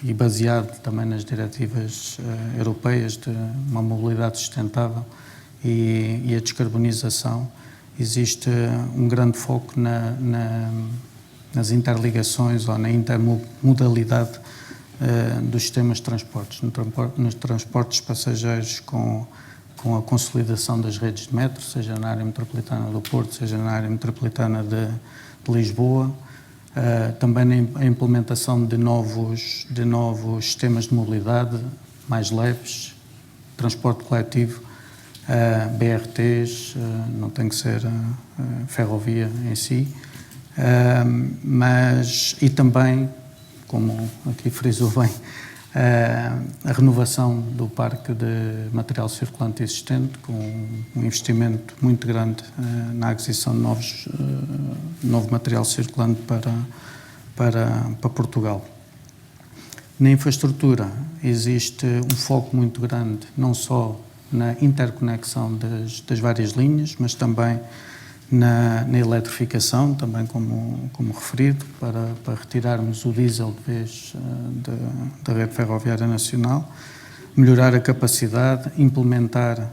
e baseado também nas diretivas europeias de uma mobilidade sustentável e a descarbonização, existe um grande foco nas interligações ou na intermodalidade dos sistemas de transportes, nos transportes passageiros com a consolidação das redes de metro, seja na área metropolitana do Porto, seja na área metropolitana de Lisboa, também a implementação de novos sistemas de mobilidade mais leves, transporte coletivo, BRTs, não tem que ser ferrovia em si, e também, como aqui frisou bem, a renovação do parque de material circulante existente, com um investimento muito grande na aquisição de novo material circulante para Portugal. Na infraestrutura existe um foco muito grande, não só na interconexão das várias linhas, mas também na eletrificação, também como referido, para retirarmos o diesel de vez da rede ferroviária nacional, melhorar a capacidade, implementar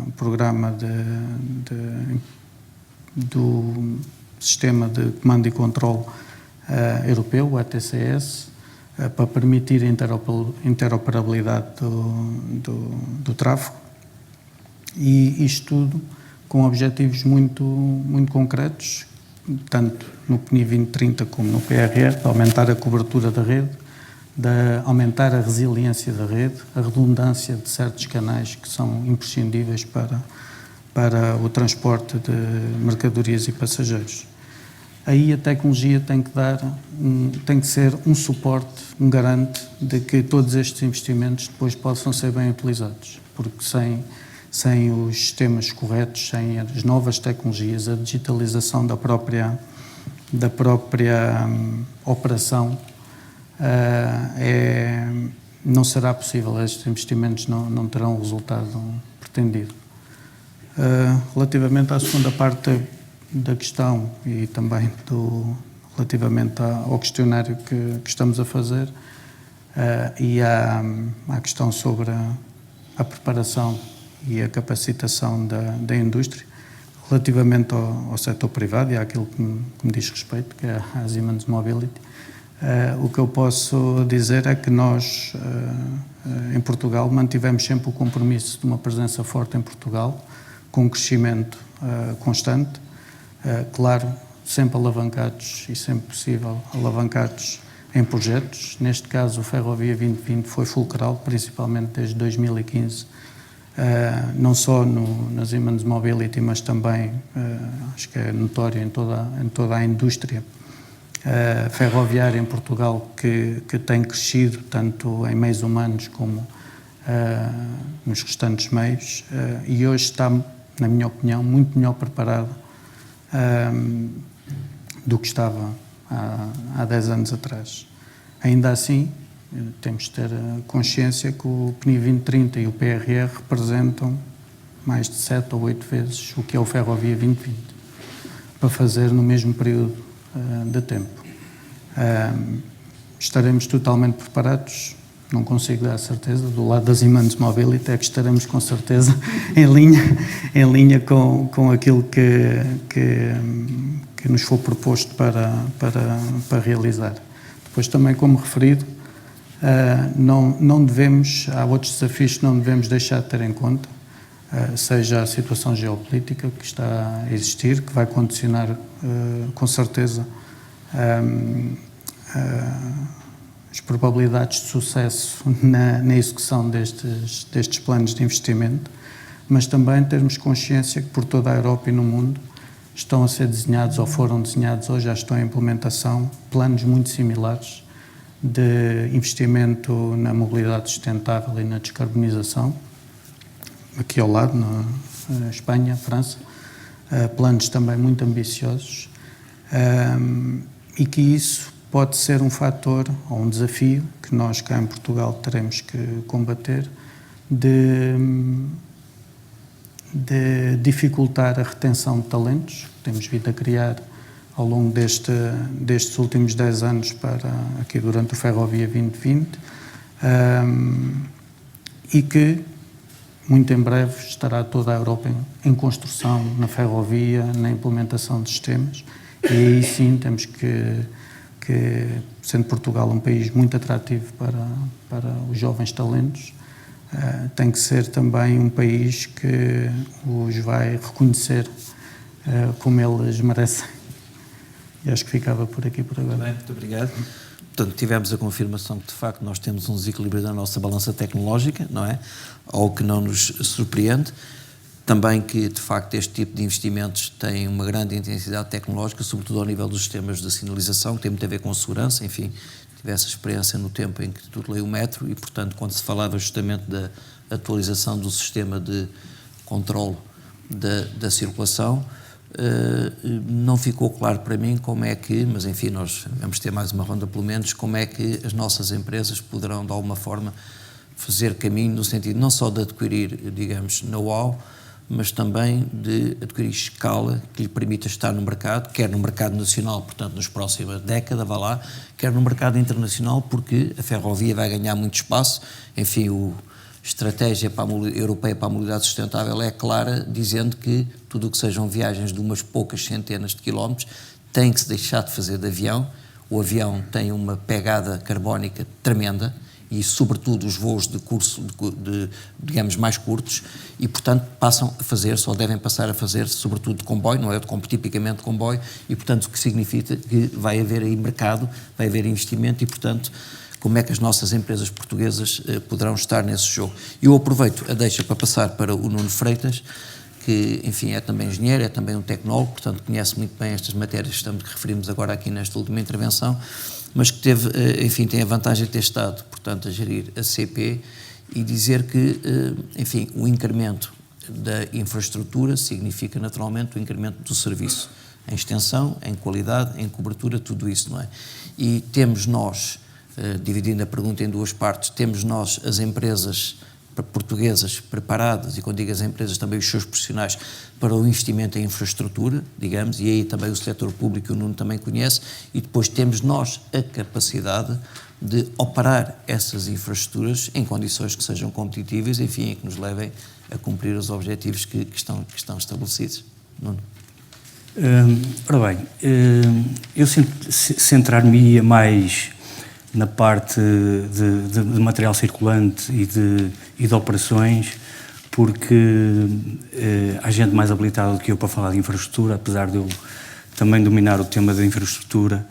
o programa do sistema de comando e controle europeu, o ETCS, para permitir a interoperabilidade do tráfego, e isto tudo com objetivos muito concretos, tanto no PNI 2030 como no PRR, de aumentar a cobertura da rede, de aumentar a resiliência da rede, a redundância de certos canais que são imprescindíveis para o transporte de mercadorias e passageiros. Aí a tecnologia tem que ser um suporte, um garante de que todos estes investimentos depois possam ser bem utilizados, porque sem os sistemas corretos, sem as novas tecnologias, a digitalização da própria operação não será possível, estes investimentos não terão o resultado pretendido. Relativamente à segunda parte da questão e também relativamente ao questionário que estamos a fazer e à questão sobre a preparação e a capacitação da indústria, relativamente ao setor privado e àquilo que me diz respeito, que é a Siemens Mobility, o que eu posso dizer é que nós, em Portugal, mantivemos sempre o compromisso de uma presença forte em Portugal, com um crescimento constante, claro, sempre alavancados e sempre possível alavancados em projetos. Neste caso, o Ferrovia 2020 foi fulcral, principalmente desde 2015, não só na Siemens Mobility, mas também, acho que é notório em toda a indústria ferroviária em Portugal, que tem crescido tanto em meios humanos como nos restantes meios, e hoje está, na minha opinião, muito melhor preparado do que estava há 10 anos atrás. Ainda assim, temos de ter consciência que o PNI 2030 e o PRR representam mais de 7 ou 8 vezes o que é o Ferrovia 2020, para fazer no mesmo período de tempo. Estaremos totalmente preparados? Não consigo dar certeza. Do lado das Siemens Mobility é que estaremos com certeza em linha com aquilo que nos for proposto para realizar. Depois também, como referido, não devemos, há outros desafios que não devemos deixar de ter em conta, seja a situação geopolítica que está a existir, que vai condicionar com certeza as probabilidades de sucesso na execução destes planos de investimento, mas também termos consciência que por toda a Europa e no mundo estão a ser desenhados ou foram desenhados ou já estão em implementação planos muito similares de investimento na mobilidade sustentável e na descarbonização, aqui ao lado, na Espanha, França, planos também muito ambiciosos, e que isso pode ser um fator ou um desafio que nós cá em Portugal teremos que combater, de dificultar a retenção de talentos que temos vindo a criar ao longo destes últimos 10 anos aqui durante o Ferrovia 2020, e que muito em breve estará toda a Europa em construção na ferrovia, na implementação de sistemas, e aí sim temos que sendo Portugal um país muito atrativo para os jovens talentos, tem que ser também um país que os vai reconhecer como eles merecem. E acho que ficava por aqui por agora. Bem, muito obrigado. Portanto, tivemos a confirmação que, de facto, nós temos um desequilíbrio na nossa balança tecnológica, não é? Ou que não nos surpreende. Também que, de facto, este tipo de investimentos tem uma grande intensidade tecnológica, sobretudo ao nível dos sistemas de sinalização, que tem muito a ver com segurança. Enfim, tive essa experiência no tempo em que tutelei o metro e, portanto, quando se falava justamente da atualização do sistema de controle da circulação, não ficou claro para mim como é que, mas enfim, nós vamos ter mais uma ronda pelo menos, como é que as nossas empresas poderão, de alguma forma, fazer caminho no sentido não só de adquirir, digamos, know-how, mas também de adquirir escala que lhe permita estar no mercado, quer no mercado nacional, portanto, nos próxima década, vá lá, quer no mercado internacional, porque a ferrovia vai ganhar muito espaço. Enfim, a estratégia europeia para a mobilidade sustentável é clara, dizendo que tudo o que sejam viagens de umas poucas centenas de quilómetros tem que se deixar de fazer de avião. O avião tem uma pegada carbónica tremenda, e sobretudo os voos de curso, digamos, mais curtos, e portanto passam a fazer-se, ou devem passar a fazer-se, sobretudo de comboio, não é tipicamente de comboio, e portanto o que significa que vai haver aí mercado, vai haver investimento, e portanto como é que as nossas empresas portuguesas poderão estar nesse jogo. Eu aproveito a deixa para passar para o Nuno Freitas, que enfim é também engenheiro, é também um tecnólogo, portanto conhece muito bem estas matérias que referimos agora aqui nesta última intervenção, mas que teve, enfim, tem a vantagem de ter estado, portanto, a gerir a CP e dizer que, enfim, o incremento da infraestrutura significa naturalmente o incremento do serviço, em extensão, em qualidade, em cobertura, tudo isso, não é? E temos nós dividindo a pergunta em duas partes, temos nós, as empresas portuguesas, preparadas, e quando digo as empresas, também os seus profissionais, para o investimento em infraestrutura, digamos, e aí também o setor público, o Nuno também conhece, e depois temos nós a capacidade de operar essas infraestruturas em condições que sejam competitivas, enfim, e que nos levem a cumprir os objetivos que estão estabelecidos. Nuno. Ora bem, eu centrar-me-ia mais na parte de material circulante e de operações, porque há gente mais habilitada do que eu para falar de infraestrutura, apesar de eu também dominar o tema da infraestrutura,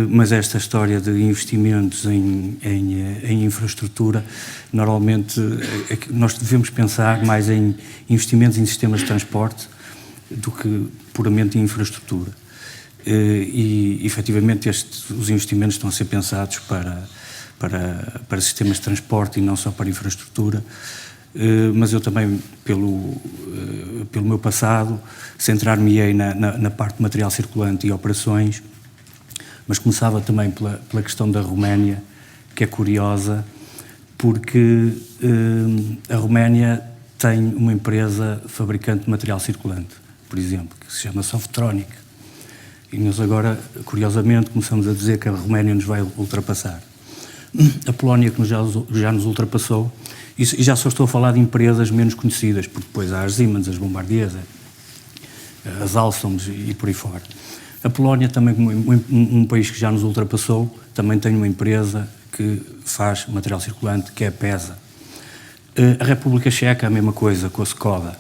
mas esta história de investimentos em infraestrutura, normalmente nós devemos pensar mais em investimentos em sistemas de transporte do que puramente em infraestrutura. E efetivamente os investimentos estão a ser pensados para sistemas de transporte e não só para infraestrutura, mas eu também, pelo meu passado, centrar-me-ei na parte de material circulante e operações, mas começava também pela questão da Roménia, que é curiosa, porque a Roménia tem uma empresa fabricante de material circulante, por exemplo, que se chama Softronic. E nós agora, curiosamente, começamos a dizer que a Roménia nos vai ultrapassar. A Polónia, que já nos ultrapassou, e já só estou a falar de empresas menos conhecidas, porque depois há as Siemens, as Bombardier, as Alstoms e por aí fora. A Polónia, também um país que já nos ultrapassou, também tem uma empresa que faz material circulante, que é a PESA. A República Checa, a mesma coisa, com a Skoda.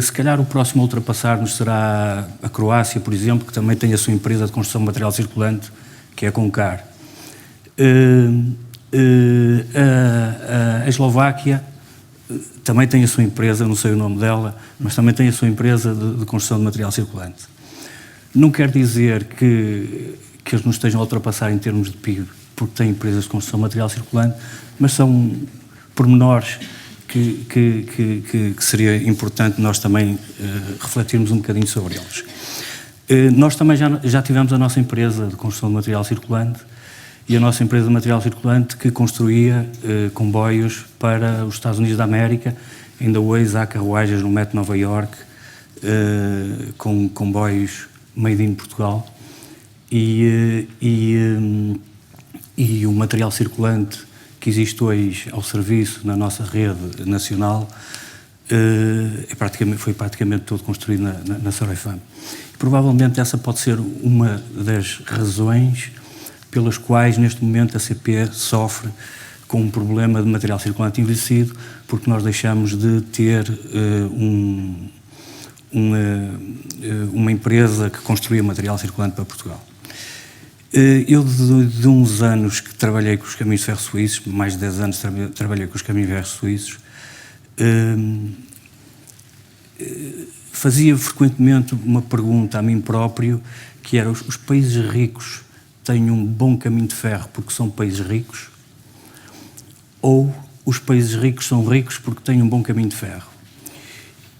Se calhar o próximo a ultrapassar-nos será a Croácia, por exemplo, que também tem a sua empresa de construção de material circulante, que é a Concar. A Eslováquia também tem a sua empresa, não sei o nome dela, mas também tem a sua empresa de construção de material circulante. Não quer dizer que eles nos estejam a ultrapassar em termos de PIB, porque têm empresas de construção de material circulante, mas são pormenores que seria importante nós também refletirmos um bocadinho sobre eles. Nós também já tivemos a nossa empresa de construção de material circulante, e a nossa empresa de material circulante que construía comboios para os Estados Unidos da América. Ainda hoje há carruagens no Metro Nova Iorque com comboios made in Portugal, e o material circulante que existe hoje ao serviço na nossa rede nacional foi praticamente todo construído na Sorefam. Provavelmente essa pode ser uma das razões pelas quais neste momento a CP sofre com um problema de material circulante envelhecido, porque nós deixamos de ter uma empresa que construía material circulante para Portugal. Eu, de uns anos que trabalhei com os caminhos de ferro suíços, mais de 10 anos trabalhei com os caminhos de ferro suíços, fazia frequentemente uma pergunta a mim próprio, que era: os países ricos têm um bom caminho de ferro porque são países ricos, ou os países ricos são ricos porque têm um bom caminho de ferro?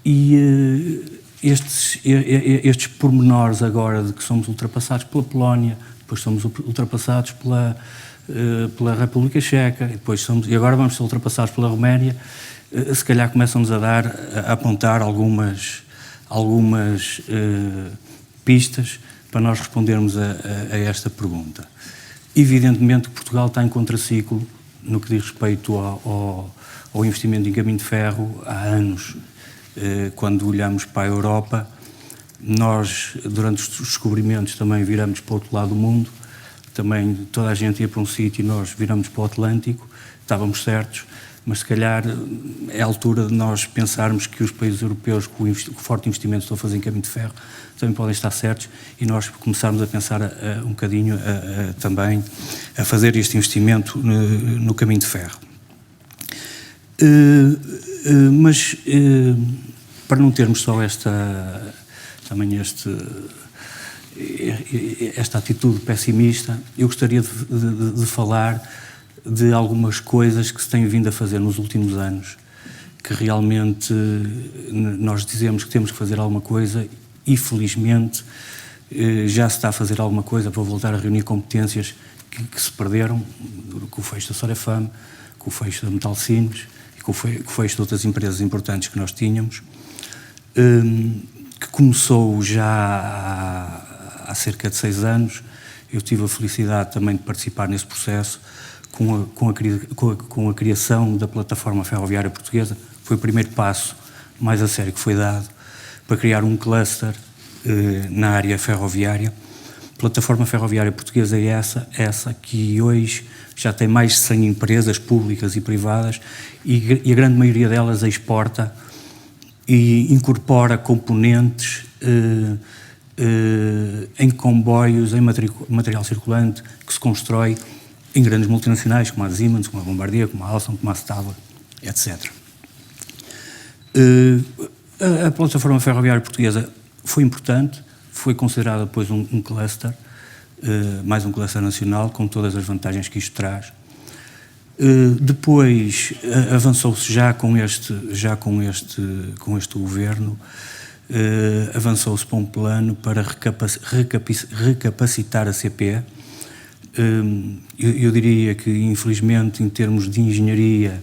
E estes pormenores agora de que somos ultrapassados pela Polónia, depois somos ultrapassados pela República Checa, e agora vamos ser ultrapassados pela Roménia, se calhar começam-nos a apontar algumas pistas para nós respondermos a esta pergunta. Evidentemente que Portugal está em contraciclo no que diz respeito ao investimento em caminho de ferro há anos. Quando olhamos para a Europa, nós, durante os descobrimentos, também viramos para o outro lado do mundo, também toda a gente ia para um sítio e nós viramos para o Atlântico, estávamos certos, mas se calhar é a altura de nós pensarmos que os países europeus com o forte investimento que estão a fazer em caminho de ferro também podem estar certos, e nós começarmos a pensar um bocadinho também a fazer este investimento no caminho de ferro. Mas para não termos só esta atitude pessimista, eu gostaria de falar de algumas coisas que se têm vindo a fazer nos últimos anos, que realmente nós dizemos que temos que fazer alguma coisa e, felizmente, já se está a fazer alguma coisa para voltar a reunir competências que se perderam, com o fecho da Sorafam, com o fecho da Metalcimes e com o fecho de outras empresas importantes que nós tínhamos, que começou já há cerca de 6 anos. Eu tive a felicidade também de participar nesse processo com a criação da Plataforma Ferroviária Portuguesa. Foi o primeiro passo mais a sério que foi dado para criar um cluster na área ferroviária. A Plataforma Ferroviária Portuguesa é essa que hoje já tem mais de 100 empresas públicas e privadas e a grande maioria delas exporta e incorpora componentes em comboios, em material circulante que se constrói em grandes multinacionais como a Siemens, como a Bombardier, como a Alstom, como a Stadler, etc. A Plataforma Ferroviária Portuguesa foi importante, foi considerada depois um cluster, mais um cluster nacional, com todas as vantagens que isto traz. Depois avançou-se já com este governo, avançou-se para um plano para recapacitar a CP. Eu diria que, infelizmente, em termos de engenharia,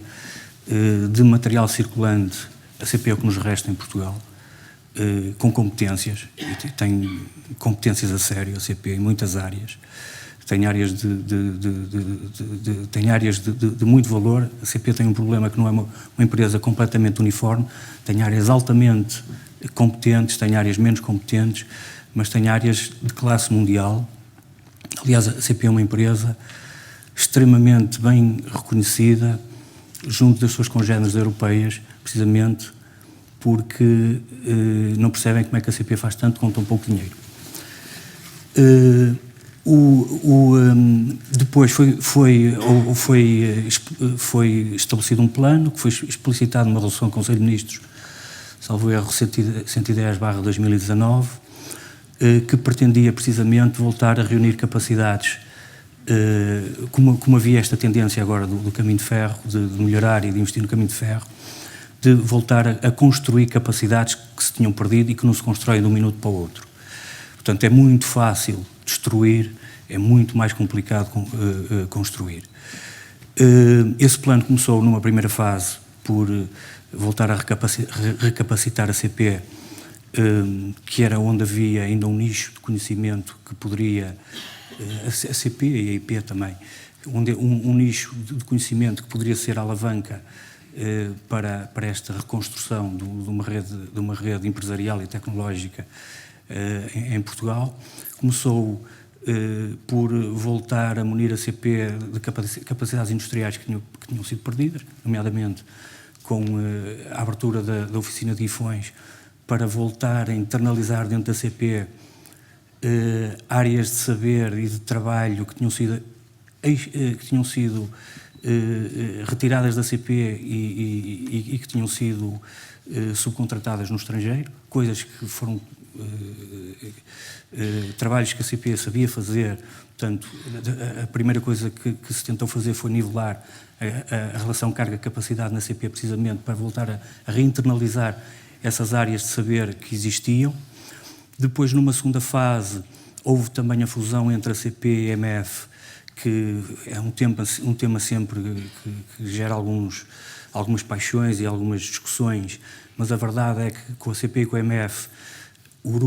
de material circulante, a CP é o que nos resta em Portugal, com competências, e tem competências a sério, a CP, em muitas áreas. Tem áreas de muito valor. A CP tem um problema que não é uma empresa completamente uniforme, tem áreas altamente competentes, tem áreas menos competentes, mas tem áreas de classe mundial. Aliás, a CP é uma empresa extremamente bem reconhecida junto das suas congêneres europeias, precisamente porque não percebem como é que a CP faz tanto com tão pouco dinheiro. Depois foi estabelecido um plano que foi explicitado numa resolução do Conselho de Ministros, salvo erro 110/2019, que pretendia precisamente voltar a reunir capacidades, como havia esta tendência agora do caminho de ferro, de melhorar e de investir no caminho de ferro, de voltar a construir capacidades que se tinham perdido e que não se constroem de um minuto para o outro. Portanto, é muito fácil destruir, é muito mais complicado construir. Esse plano começou numa primeira fase por voltar a recapacitar a CP, que era onde havia ainda um nicho de conhecimento que poderia, a CP e a IP também, um nicho de conhecimento que poderia ser a alavanca para esta reconstrução de uma rede empresarial e tecnológica em Portugal. Começou por voltar a munir a CP de capacidades industriais que tinham sido perdidas, nomeadamente com a abertura da oficina de Guifões, para voltar a internalizar dentro da CP áreas de saber e de trabalho que tinham sido retiradas da CP e que tinham sido subcontratadas no estrangeiro, coisas que foram trabalhos que a CP sabia fazer. Portanto, a primeira coisa que se tentou fazer foi nivelar a relação carga-capacidade na CP, precisamente para voltar a reinternalizar essas áreas de saber que existiam. Depois, numa segunda fase, houve também a fusão entre a CP e a EMF, que é um tema sempre que gera algumas paixões e algumas discussões, mas a verdade é que com a CP e com a EMF, o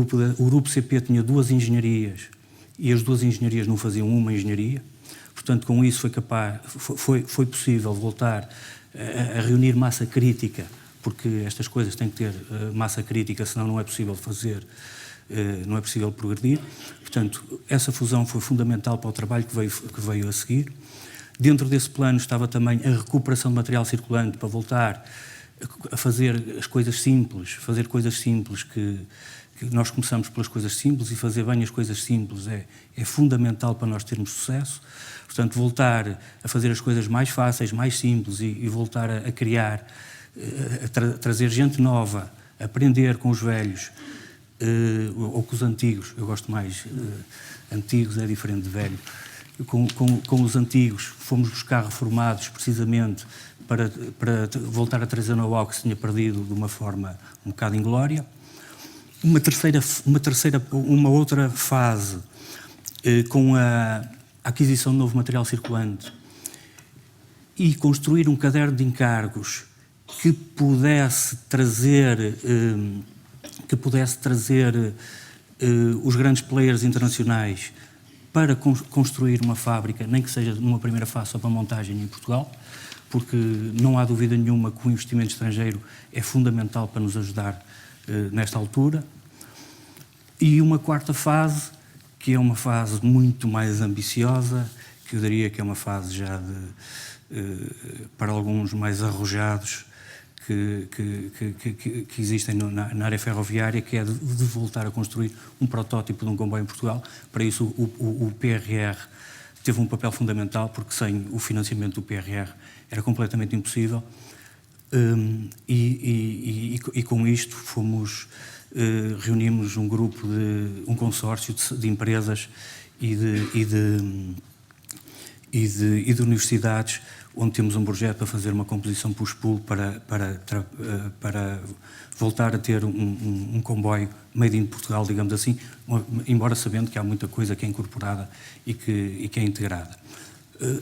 grupo CP tinha 2 engenharias e as 2 engenharias não faziam uma engenharia. Portanto, com isso foi possível voltar a reunir massa crítica, porque estas coisas têm que ter massa crítica, senão não é possível fazer, não é possível progredir. Portanto, essa fusão foi fundamental para o trabalho que veio a seguir. Dentro desse plano estava também a recuperação de material circulante, para voltar a fazer as coisas simples, que nós começamos pelas coisas simples, e fazer bem as coisas simples é fundamental para nós termos sucesso. Portanto, voltar a fazer as coisas mais fáceis, mais simples e voltar a criar, a trazer gente nova, a aprender com os velhos ou com os antigos. Eu gosto mais, antigos é diferente de velho. Com os antigos fomos buscar reformados precisamente para voltar a trazer know-how que se tinha perdido de uma forma um bocado inglória. Uma outra fase com a a aquisição de novo material circulante e construir um caderno de encargos que pudesse trazer os grandes players internacionais para construir uma fábrica, nem que seja numa primeira fase só para montagem em Portugal, porque não há dúvida nenhuma que o investimento estrangeiro é fundamental para nos ajudar nesta altura. E uma quarta fase, que é uma fase muito mais ambiciosa, que eu diria que é uma fase já para alguns mais arrojados que existem na área ferroviária, que é de voltar a construir um protótipo de um comboio em Portugal. Para isso o PRR teve um papel fundamental, porque sem o financiamento do PRR era completamente impossível. E com isto reunimos um grupo, um consórcio de empresas e de universidades, onde temos um projeto para fazer uma composição push-pull para voltar a ter um comboio made in Portugal, digamos assim, embora sabendo que há muita coisa que é incorporada e que é integrada.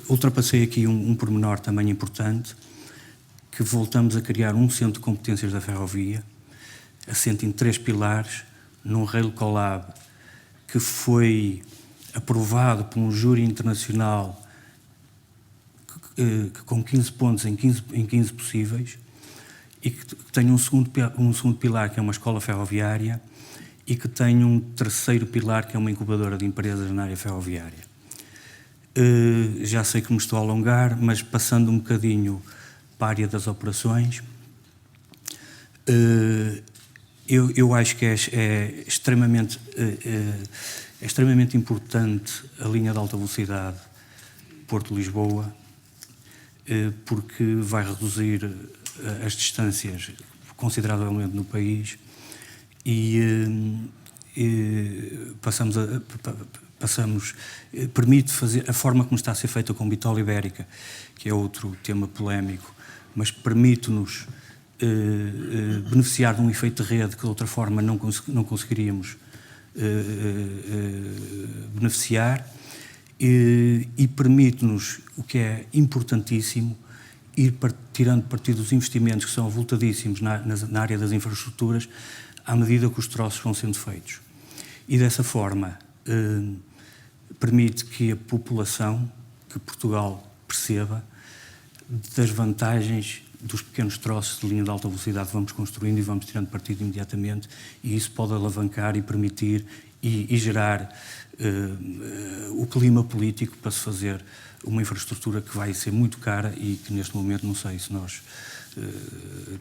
Ultrapassei aqui um pormenor também importante, que voltamos a criar um centro de competências da ferrovia, assente em 3 pilares, num Rail Collab que foi aprovado por um júri internacional com 15 pontos em 15 possíveis, e que tem um segundo pilar, que é uma escola ferroviária, e que tem um terceiro pilar, que é uma incubadora de empresas na área ferroviária. Já sei que me estou a alongar, mas passando um bocadinho para a área das operações, eu acho que é extremamente importante a linha de alta velocidade Porto-Lisboa, porque vai reduzir as distâncias consideravelmente no país permite fazer a forma como está a ser feita com bitola ibérica, que é outro tema polémico, mas permite-nos beneficiar de um efeito de rede que de outra forma não conseguiríamos beneficiar, e permite-nos, o que é importantíssimo, ir tirando partido dos investimentos que são avultadíssimos na área das infraestruturas, à medida que os troços vão sendo feitos. E dessa forma permite que a população, que Portugal perceba das vantagens dos pequenos troços de linha de alta velocidade que vamos construindo e vamos tirando partido imediatamente, e isso pode alavancar e permitir e gerar o clima político para se fazer uma infraestrutura que vai ser muito cara e que neste momento não sei se nós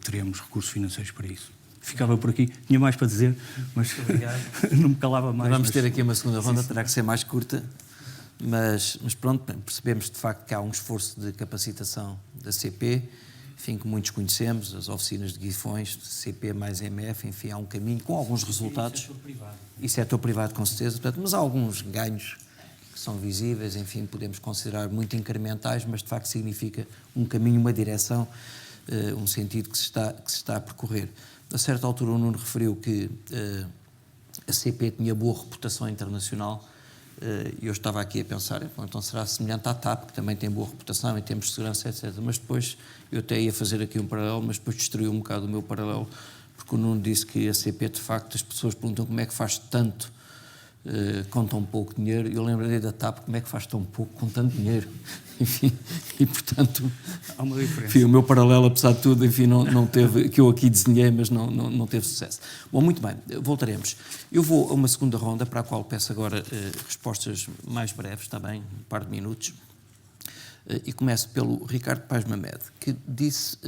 teremos recursos financeiros para isso. Ficava por aqui, tinha mais para dizer, mas não me calava mais. Vamos ter aqui uma segunda ronda, terá que ser mais curta, mas pronto, percebemos de facto que há um esforço de capacitação da CP, enfim, que muitos conhecemos, as oficinas de Guifões, CP mais MF, enfim, há um caminho com alguns resultados. E setor privado, com certeza, portanto, mas há alguns ganhos que são visíveis, enfim, podemos considerar muito incrementais, mas de facto significa um caminho, uma direção, um sentido que se está a percorrer. A certa altura o Nuno referiu que a CP tinha boa reputação internacional, e eu estava aqui a pensar, então será semelhante à TAP, que também tem boa reputação em termos de segurança, etc. Mas depois, eu até ia fazer aqui um paralelo, mas depois destruiu um bocado o meu paralelo, porque o Nuno disse que a CP, de facto, as pessoas perguntam como é que faz tanto com tão pouco dinheiro. Eu lembrei da TAP, como é que faz tão pouco com tanto dinheiro. Enfim, e portanto, há uma diferença. Enfim, o meu paralelo, apesar de tudo, enfim, não teve, que eu aqui desenhei, mas não teve sucesso. Bom, muito bem, voltaremos. Eu vou a uma segunda ronda, para a qual peço agora respostas mais breves, está bem, um par de minutos. E começo pelo Ricardo Paz Mamed, que disse,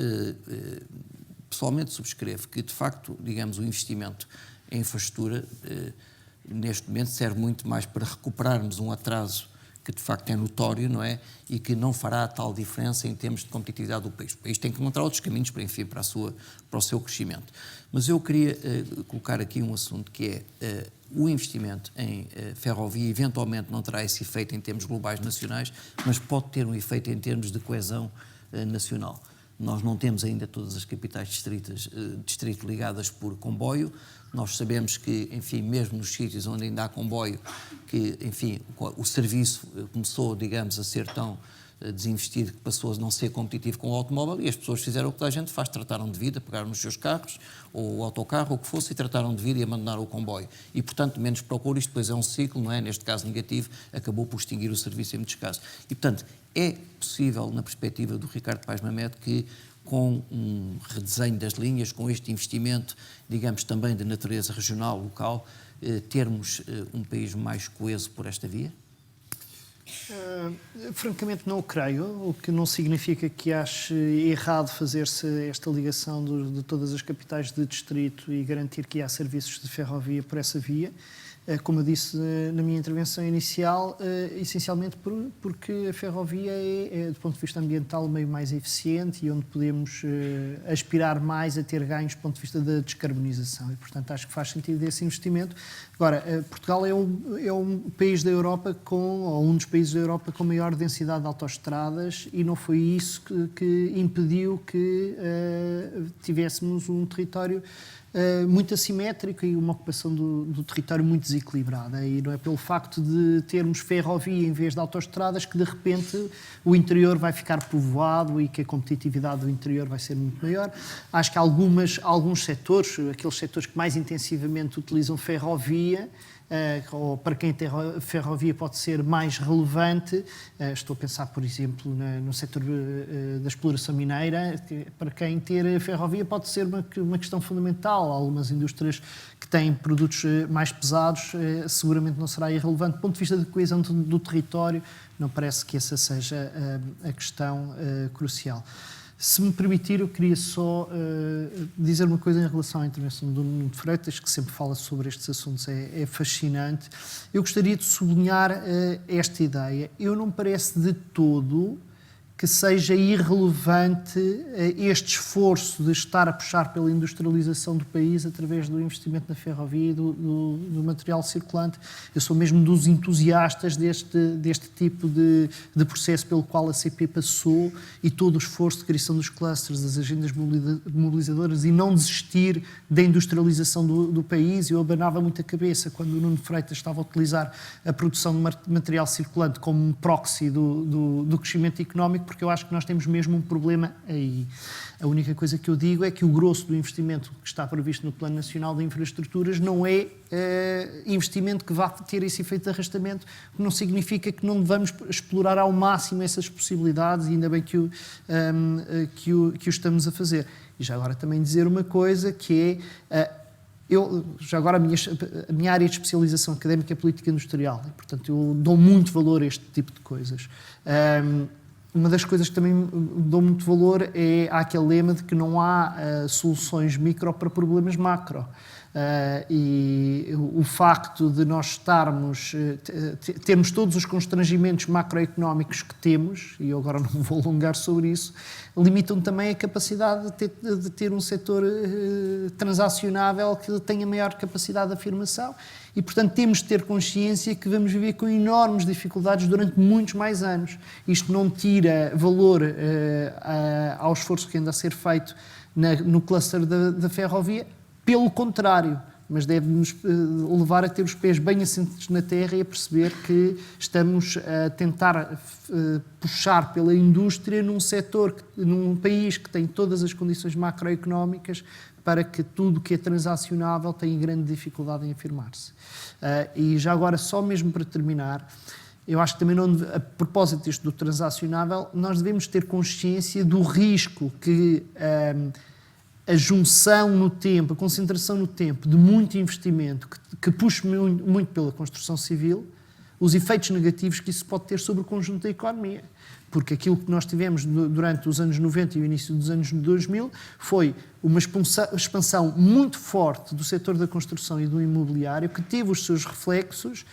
pessoalmente subscrevo, que de facto, digamos, o investimento em infraestrutura, neste momento, serve muito mais para recuperarmos um atraso que de facto é notório, não é? E que não fará tal diferença em termos de competitividade do país. O país tem que encontrar outros caminhos para, enfim, para o seu crescimento. Mas eu queria colocar aqui um assunto que é o investimento em ferrovia, eventualmente não terá esse efeito em termos globais nacionais, mas pode ter um efeito em termos de coesão nacional. Nós não temos ainda todas as capitais distrito ligadas por comboio. Nós sabemos que, enfim, mesmo nos sítios onde ainda há comboio, que, enfim, o serviço começou, digamos, a ser tão desinvestido que passou a não ser competitivo com o automóvel, e as pessoas fizeram o que toda a gente faz, trataram de vida, pegaram nos seus carros, ou o autocarro, ou o que fosse, e trataram de vida e abandonaram o comboio. E, portanto, menos procura, isto depois é um ciclo, não é? Neste caso negativo, acabou por extinguir o serviço em muitos casos. E, portanto, é possível, na perspectiva do Ricardo Paes Mamed, que com um redesenho das linhas, com este investimento, digamos, também de natureza regional, local, termos um país mais coeso por esta via? Francamente não o creio, o que não significa que ache errado fazer-se esta ligação de todas as capitais de distrito e garantir que há serviços de ferrovia por essa via. Como eu disse na minha intervenção inicial, essencialmente porque a ferrovia é, do ponto de vista ambiental, o meio mais eficiente e onde podemos aspirar mais a ter ganhos do ponto de vista da descarbonização. E, portanto, acho que faz sentido esse investimento. Agora, Portugal é um país da Europa ou um dos países da Europa com maior densidade de autoestradas, e não foi isso que impediu que tivéssemos um território muito assimétrico e uma ocupação do território muito desequilibrada. E não é pelo facto de termos ferrovia em vez de autoestradas que, de repente, o interior vai ficar povoado e que a competitividade do interior vai ser muito maior. Acho que alguns setores, aqueles setores que mais intensivamente utilizam ferrovia, ou para quem tem ferrovia pode ser mais relevante. Estou a pensar, por exemplo, no setor da exploração mineira. Para quem ter ferrovia pode ser uma questão fundamental. Algumas indústrias que têm produtos mais pesados seguramente não será irrelevante. Do ponto de vista da coesão do território, não parece que essa seja a questão crucial. Se me permitir, eu queria só dizer uma coisa em relação à intervenção do Nuno de Freitas, que sempre fala sobre estes assuntos, é fascinante. Eu gostaria de sublinhar esta ideia. Eu não me parece de todo que seja irrelevante este esforço de estar a puxar pela industrialização do país através do investimento na ferrovia e do material circulante. Eu sou mesmo dos entusiastas deste tipo de processo pelo qual a CP passou, e todo o esforço de criação dos clusters, das agendas mobilizadoras, e não desistir da industrialização do país. Eu abanava muito a cabeça quando o Nuno Freitas estava a utilizar a produção de material circulante como um proxy do crescimento económico, porque eu acho que nós temos mesmo um problema aí. A única coisa que eu digo é que o grosso do investimento que está previsto no Plano Nacional de Infraestruturas não é investimento que vá ter esse efeito de arrastamento, que não significa que não devamos explorar ao máximo essas possibilidades, e ainda bem que o estamos a fazer. E já agora também dizer uma coisa, que é... já agora a minha área de especialização académica é política industrial, e, portanto, eu dou muito valor a este tipo de coisas. Uma das coisas que também dou muito valor é àquele lema de que não há soluções micro para problemas macro. E o facto de nós termos todos os constrangimentos macroeconómicos que temos, e eu agora não me vou alongar sobre isso, limitam também a capacidade de ter um setor transacionável que tenha maior capacidade de afirmação, e, portanto, temos de ter consciência que vamos viver com enormes dificuldades durante muitos mais anos. Isto não tira valor ao esforço que anda a ser feito no cluster da ferrovia, pelo contrário, mas deve-nos levar a ter os pés bem assentes na terra e a perceber que estamos a tentar puxar pela indústria num país que tem todas as condições macroeconómicas para que tudo que é transacionável tenha grande dificuldade em afirmar-se. E já agora, só mesmo para terminar, eu acho que também, a propósito disto do transacionável, nós devemos ter consciência do risco que a junção no tempo, a concentração no tempo de muito investimento que puxe muito pela construção civil, os efeitos negativos que isso pode ter sobre o conjunto da economia. Porque aquilo que nós tivemos durante os anos 90 e o início dos anos 2000 foi uma expansão muito forte do setor da construção e do imobiliário, que teve os seus reflexos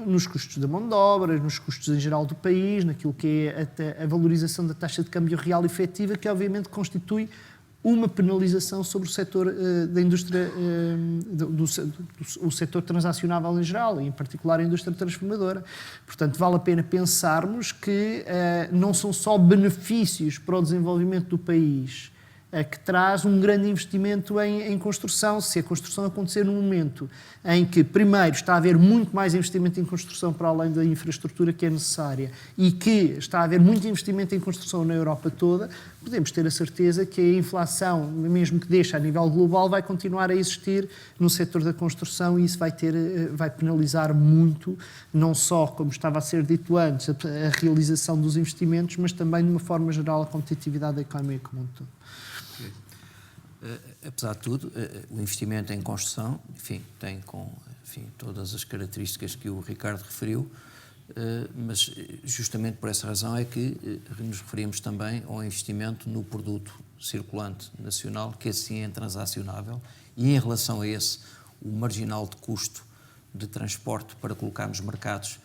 nos custos da mão de obra, nos custos em geral do país, naquilo que é a valorização da taxa de câmbio real efetiva, que obviamente constitui uma penalização sobre o setor da indústria, o setor transacionável em geral, e em particular a indústria transformadora. Portanto, vale a pena pensarmos que não são só benefícios para o desenvolvimento do país, que traz um grande investimento em construção. Se a construção acontecer num momento em que, primeiro, está a haver muito mais investimento em construção para além da infraestrutura que é necessária e que está a haver muito investimento em construção na Europa toda, podemos ter a certeza que a inflação, mesmo que deixe a nível global, vai continuar a existir no setor da construção, e isso vai penalizar muito, não só, como estava a ser dito antes, a realização dos investimentos, mas também, de uma forma geral, a competitividade da economia como um todo. Apesar de tudo, o investimento em construção, tem todas as características que o Ricardo referiu, mas justamente por essa razão é que nos referimos também ao investimento no produto circulante nacional, que assim é transacionável, e em relação a esse, o marginal de custo de transporte para colocar nos mercados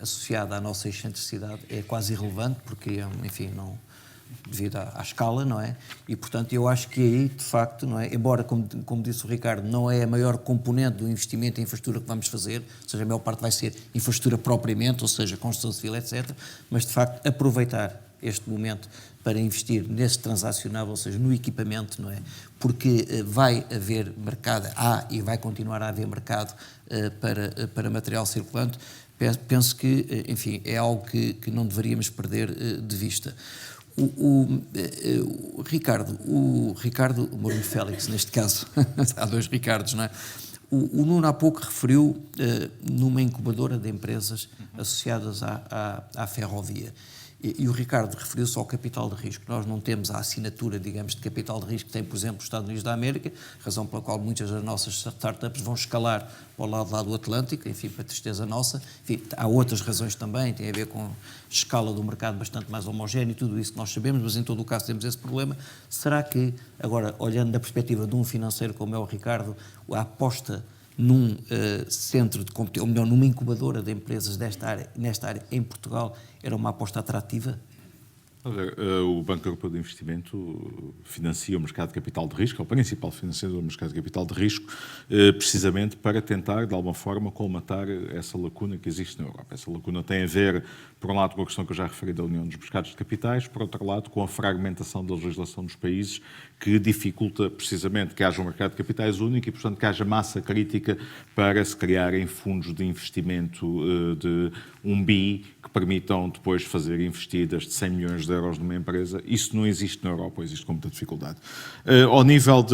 associado à nossa excentricidade é quase irrelevante, porque, devido à escala, não é? E, portanto, eu acho que aí, de facto, não é? Embora, como disse o Ricardo, não é a maior componente do investimento em infraestrutura que vamos fazer, ou seja, a maior parte vai ser infraestrutura propriamente, ou seja, construção civil, etc., mas, de facto, aproveitar este momento para investir nesse transacionável, ou seja, no equipamento, não é? Porque vai haver mercado, e vai continuar a haver mercado para material circulante. Penso que, é algo que não deveríamos perder de vista. O Ricardo Mourinho Félix, neste caso, há dois Ricardos, não é? O Nuno há pouco referiu numa incubadora de empresas associadas à ferrovia. E o Ricardo referiu-se ao capital de risco. Nós não temos a assinatura, digamos, de capital de risco que tem, por exemplo, os Estados Unidos da América, razão pela qual muitas das nossas startups vão escalar para o lado lá do Atlântico, para tristeza nossa. Há outras razões também, tem a ver com a escala do mercado bastante mais homogéneo, tudo isso que nós sabemos, mas em todo o caso temos esse problema. Será que, agora, olhando da perspectiva de um financeiro como é o Ricardo, a aposta num centro de competição, ou melhor, numa incubadora de empresas nesta área em Portugal, era uma aposta atrativa? O Banco Europeu de Investimento financia o mercado de capital de risco, é o principal financiador do mercado de capital de risco, precisamente para tentar, de alguma forma, colmatar essa lacuna que existe na Europa. Essa lacuna tem a ver, por um lado, com a questão que eu já referi da União dos Mercados de Capitais, por outro lado, com a fragmentação da legislação dos países, que dificulta precisamente que haja um mercado de capitais único e, portanto, que haja massa crítica para se criarem fundos de investimento de 1 bi que permitam depois fazer investidas de 100 milhões de euros numa empresa. Isso não existe na Europa, existe com muita dificuldade. Ao nível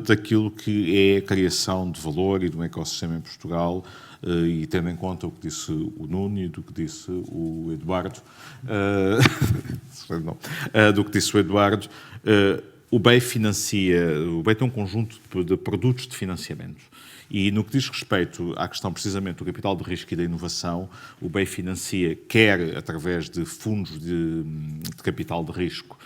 daquilo que é a criação de valor e de um ecossistema em Portugal, e tendo em conta o que disse o Nuno e do que disse o Eduardo, o BEI tem um conjunto de produtos de financiamento. E no que diz respeito à questão precisamente do capital de risco e da inovação, o BEI financia, quer através de fundos de capital de risco,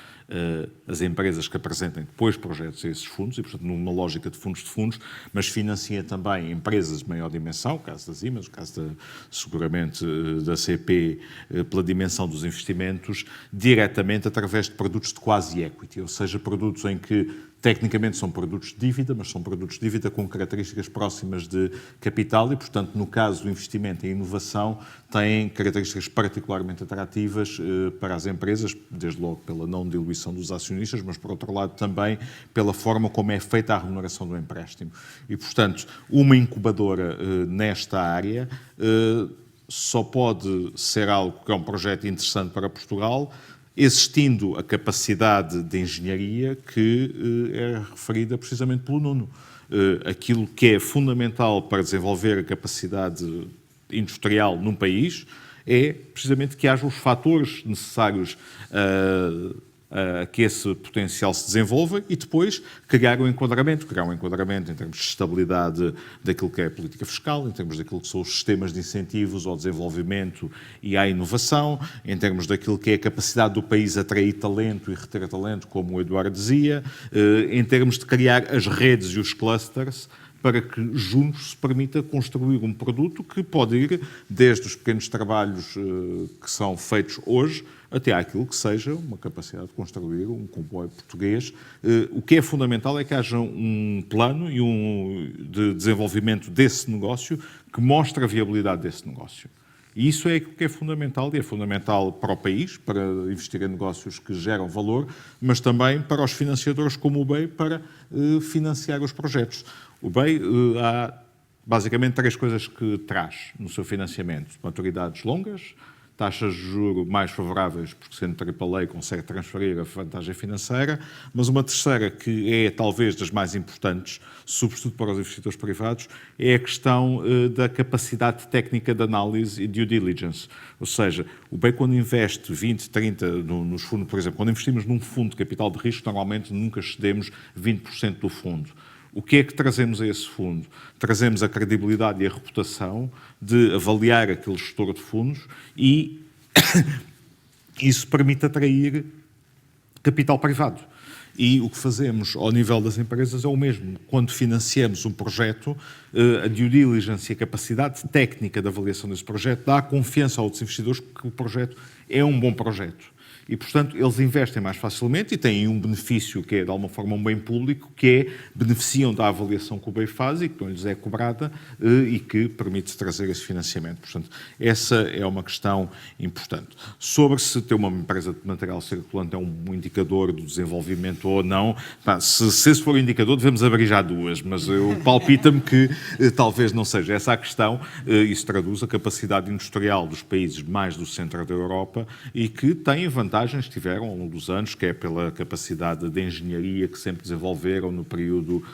as empresas que apresentem depois projetos a esses fundos, e portanto numa lógica de fundos, mas financia também empresas de maior dimensão, o caso das Siemens, o caso seguramente da CP, pela dimensão dos investimentos, diretamente através de produtos de quasi equity, ou seja, produtos em que tecnicamente são produtos de dívida, mas são produtos de dívida com características próximas de capital e, portanto, no caso do investimento em inovação, têm características particularmente atrativas para as empresas, desde logo pela não diluição dos acionistas, mas, por outro lado, também pela forma como é feita a remuneração do empréstimo. E, portanto, uma incubadora nesta área só pode ser algo que é um projeto interessante para Portugal, existindo a capacidade de engenharia que é referida precisamente pelo Nuno. Aquilo que é fundamental para desenvolver a capacidade industrial num país é precisamente que haja os fatores necessários a que esse potencial se desenvolva e depois criar um enquadramento em termos de estabilidade daquilo que é a política fiscal, em termos daquilo que são os sistemas de incentivos ao desenvolvimento e à inovação, em termos daquilo que é a capacidade do país atrair talento e reter talento, como o Eduardo dizia, em termos de criar as redes e os clusters para que juntos se permita construir um produto que pode ir desde os pequenos trabalhos que são feitos hoje até àquilo que seja uma capacidade de construir um comboio português. O que é fundamental é que haja um plano de desenvolvimento desse negócio que mostre a viabilidade desse negócio. E isso é o que é fundamental, e é fundamental para o país, para investir em negócios que geram valor, mas também para os financiadores como o BEI, para financiar os projetos. O BEI há basicamente 3 coisas que traz no seu financiamento: maturidades longas, taxas de juros mais favoráveis, porque sendo AAA consegue transferir a vantagem financeira, mas uma terceira que é talvez das mais importantes, sobretudo para os investidores privados, é a questão da capacidade técnica de análise e due diligence. Ou seja, o BEI quando investe 20, 30 nos fundos, por exemplo, quando investimos num fundo de capital de risco, normalmente nunca excedemos 20% do fundo. O que é que trazemos a esse fundo? Trazemos a credibilidade e a reputação de avaliar aquele gestor de fundos e isso permite atrair capital privado. E o que fazemos ao nível das empresas é o mesmo. Quando financiamos um projeto, a due diligence e a capacidade técnica de avaliação desse projeto dá confiança a outros investidores que o projeto é um bom projeto. E, portanto, eles investem mais facilmente e têm um benefício que é, de alguma forma, um bem público, que é, beneficiam da avaliação que o BEI faz e que não lhes é cobrada e que permite trazer esse financiamento. Portanto, essa é uma questão importante. Sobre se ter uma empresa de material circulante é um indicador do desenvolvimento ou não, se esse for o indicador, devemos abrir já 2, mas palpita-me que talvez não seja essa a questão. Isso traduz a capacidade industrial dos países mais do centro da Europa e que têm vantagens que tiveram ao longo dos anos, quer pela capacidade de engenharia que sempre desenvolveram no período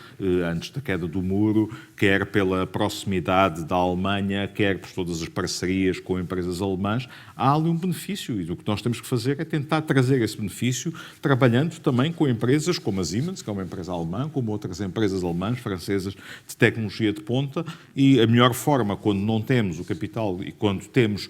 antes da queda do muro, quer pela proximidade da Alemanha, quer por todas as parcerias com empresas alemãs. Há ali um benefício e o que nós temos que fazer é tentar trazer esse benefício, trabalhando também com empresas como a Siemens, que é uma empresa alemã, como outras empresas alemãs, francesas, de tecnologia de ponta, e a melhor forma, quando não temos o capital e quando temos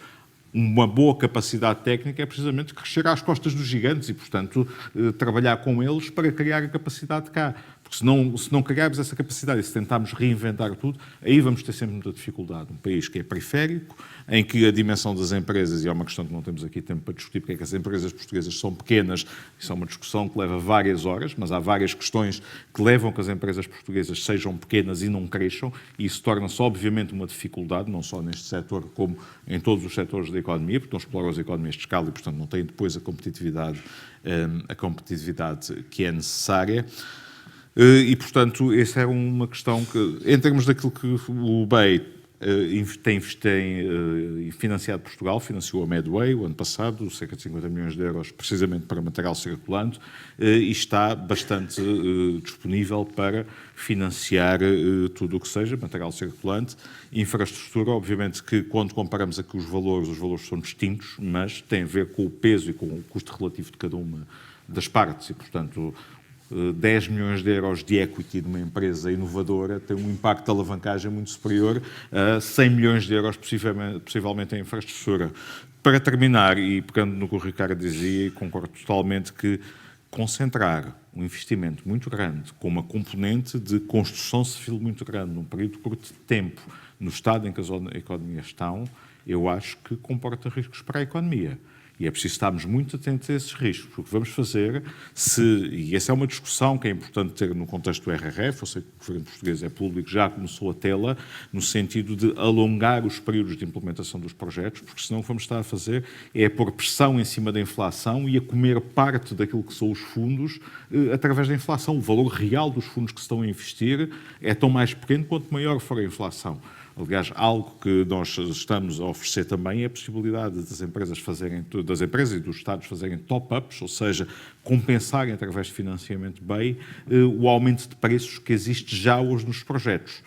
uma boa capacidade técnica, é precisamente crescer às costas dos gigantes e, portanto, trabalhar com eles para criar a capacidade cá. Porque se não criarmos essa capacidade e se tentarmos reinventar tudo, aí vamos ter sempre muita dificuldade. Um país que é periférico, em que a dimensão das empresas, e é uma questão que não temos aqui tempo para discutir, porque é que as empresas portuguesas são pequenas, isso é uma discussão que leva várias horas, mas há várias questões que levam que as empresas portuguesas sejam pequenas e não cresçam, e isso torna-se obviamente uma dificuldade, não só neste setor como em todos os setores da economia, porque não exploram as economias de escala e, portanto, não têm depois a competitividade que é necessária. E, portanto, essa é uma questão que, em termos daquilo que o BEI tem financiado Portugal, financiou a Medway o ano passado, cerca de 50 milhões de euros, precisamente para material circulante, e está bastante disponível para financiar tudo o que seja material circulante. Infraestrutura, obviamente que quando comparamos aqui os valores são distintos, mas tem a ver com o peso e com o custo relativo de cada uma das partes e, portanto, 10 milhões de euros de equity de uma empresa inovadora tem um impacto de alavancagem muito superior a 100 milhões de euros, possivelmente em infraestrutura. Para terminar, e pegando no que o Ricardo dizia, e concordo totalmente que concentrar um investimento muito grande, com uma componente de construção civil muito grande, num período curto de tempo, no estado em que as economias estão, eu acho que comporta riscos para a economia. E é preciso estarmos muito atentos a esses riscos. O que vamos fazer, e essa é uma discussão que é importante ter no contexto do RRF, eu sei que o governo português é público, já começou a tê-la, no sentido de alongar os períodos de implementação dos projetos, porque senão o que vamos estar a fazer é pôr pressão em cima da inflação e a comer parte daquilo que são os fundos através da inflação. O valor real dos fundos que se estão a investir é tão mais pequeno quanto maior for a inflação. Aliás, algo que nós estamos a oferecer também é a possibilidade das empresas e dos Estados fazerem top-ups, ou seja, compensarem através de financiamento BEI o aumento de preços que existe já hoje nos projetos.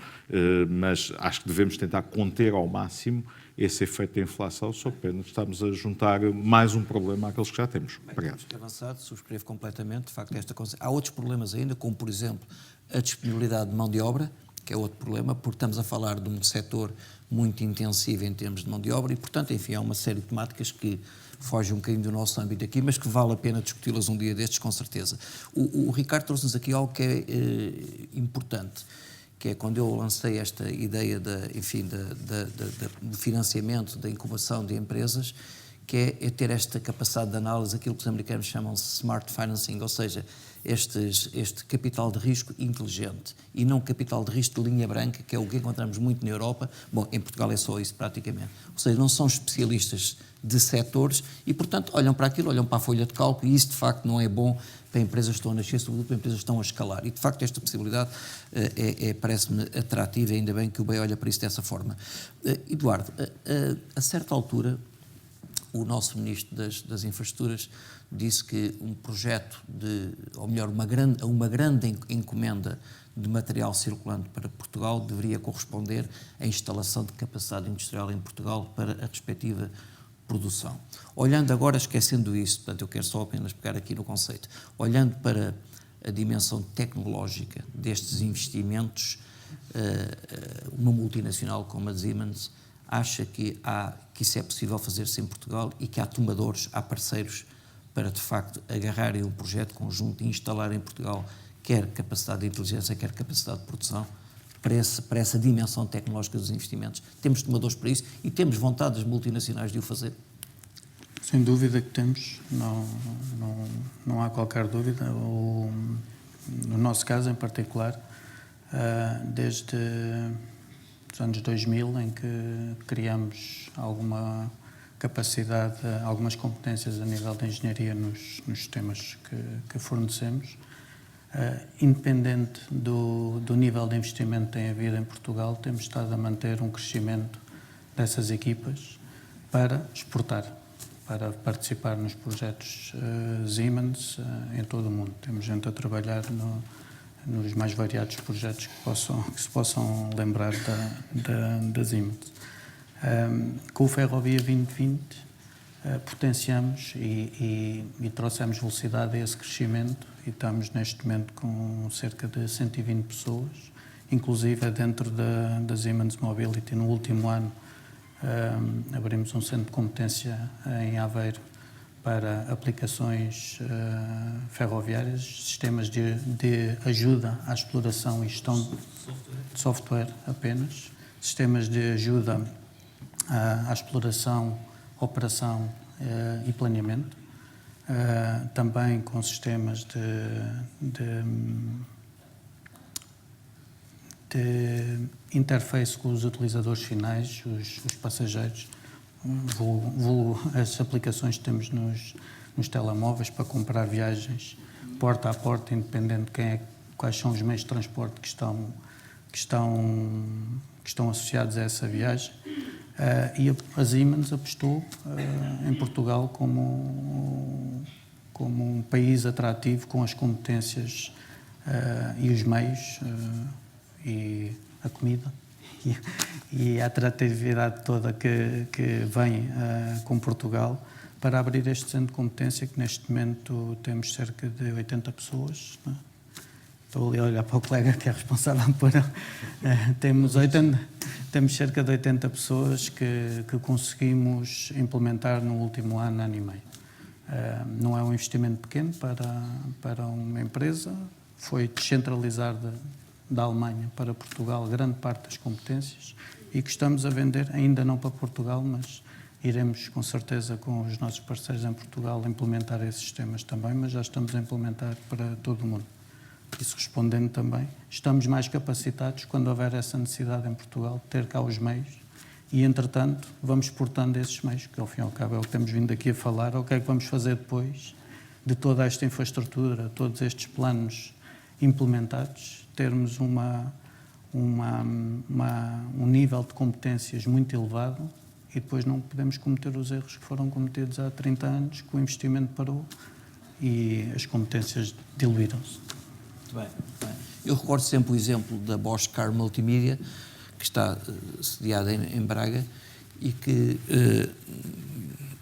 Mas acho que devemos tentar conter ao máximo esse efeito da inflação, só apenas estamos a juntar mais um problema àqueles que já temos. Obrigado. Temos que avançar, subscrevo completamente. De facto, há outros problemas ainda, como, por exemplo, a disponibilidade de mão de obra, que é outro problema, porque estamos a falar de um setor muito intensivo em termos de mão de obra e, portanto, enfim, há uma série de temáticas que fogem um bocadinho do nosso âmbito aqui, mas que vale a pena discuti-las um dia destes, com certeza. O Ricardo trouxe-nos aqui algo que é importante, que é quando eu lancei esta ideia de financiamento, da incubação de empresas, que é ter esta capacidade de análise, aquilo que os americanos chamam de smart financing, ou seja, este capital de risco inteligente e não capital de risco de linha branca, que é o que encontramos muito na Europa. Bom, em Portugal é só isso praticamente. Ou seja, não são especialistas de setores e, portanto, olham para aquilo, olham para a folha de cálculo, e isso de facto não é bom para empresas que estão a nascer, sobretudo para empresas que estão a escalar. E de facto esta possibilidade parece-me atrativa, e ainda bem que o BEI olha para isso dessa forma. Eduardo, a certa altura, o nosso Ministro das Infraestruturas disse que um projeto ou melhor, uma grande encomenda de material circulante para Portugal deveria corresponder à instalação de capacidade industrial em Portugal para a respectiva produção. Olhando agora, esquecendo isso, portanto eu quero só apenas pegar aqui no conceito, olhando para a dimensão tecnológica destes investimentos, uma multinacional como a Siemens acha que isso é possível fazer-se em Portugal e que há tomadores, há parceiros para, de facto, agarrarem um projeto conjunto e instalar em Portugal quer capacidade de inteligência, quer capacidade de produção, para essa dimensão tecnológica dos investimentos. Temos tomadores para isso e temos vontade das multinacionais de o fazer? Sem dúvida que temos, não há qualquer dúvida. No nosso caso, em particular, desde os anos 2000, em que criamos alguma capacidade, algumas competências a nível de engenharia nos sistemas que fornecemos. Independente do nível de investimento que tem havido em Portugal, temos estado a manter um crescimento dessas equipas para exportar, para participar nos projetos Siemens em todo o mundo. Temos gente a trabalhar nos mais variados projetos que se possam lembrar da Siemens. Com o Ferrovia 2020 potenciamos e trouxemos velocidade a esse crescimento e estamos neste momento com cerca de 120 pessoas, inclusive dentro da Siemens Mobility. No último ano abrimos um centro de competência em Aveiro para aplicações ferroviárias, sistemas de ajuda à exploração e gestão de software apenas, sistemas de ajuda à exploração, operação e planeamento, também com sistemas de interface com os utilizadores finais, os passageiros, as aplicações que temos nos telemóveis para comprar viagens porta a porta, independente de quais são os meios de transporte que estão associados a essa viagem. E a Siemens apostou em Portugal como um país atrativo, com as competências e os meios e a comida e a atratividade toda que vem com Portugal, para abrir este centro de competência, que neste momento temos cerca de 80 pessoas, não é? Estou ali a olhar para o colega que é responsável por... temos cerca de 80 pessoas que conseguimos implementar no último ano e meio. Não é um investimento pequeno para uma empresa, foi descentralizar da Alemanha para Portugal grande parte das competências e que estamos a vender, ainda não para Portugal, mas iremos com certeza com os nossos parceiros em Portugal implementar esses sistemas também, mas já estamos a implementar para todo o mundo. Isso respondendo também, estamos mais capacitados quando houver essa necessidade em Portugal, ter cá os meios e, entretanto, vamos exportando esses meios, que ao fim e ao cabo é o que temos vindo aqui a falar. O que é que vamos fazer depois de toda esta infraestrutura, todos estes planos implementados, termos um nível de competências muito elevado e depois não podemos cometer os erros que foram cometidos há 30 anos, que o investimento parou e as competências diluíram-se. Bem. Eu recordo sempre o exemplo da Bosch Car Multimedia, que está sediada em Braga e que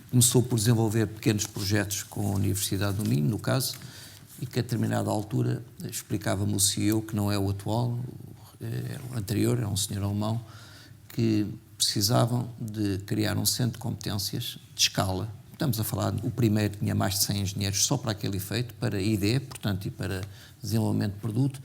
começou por desenvolver pequenos projetos com a Universidade do Minho, no caso, e que a determinada altura explicava-me o CEO, que não é o atual, era o anterior, era um senhor alemão, que precisavam de criar um centro de competências de escala. Estamos a falar, o primeiro tinha mais de 100 engenheiros só para aquele efeito, para ID, portanto, e para desenvolvimento de produto,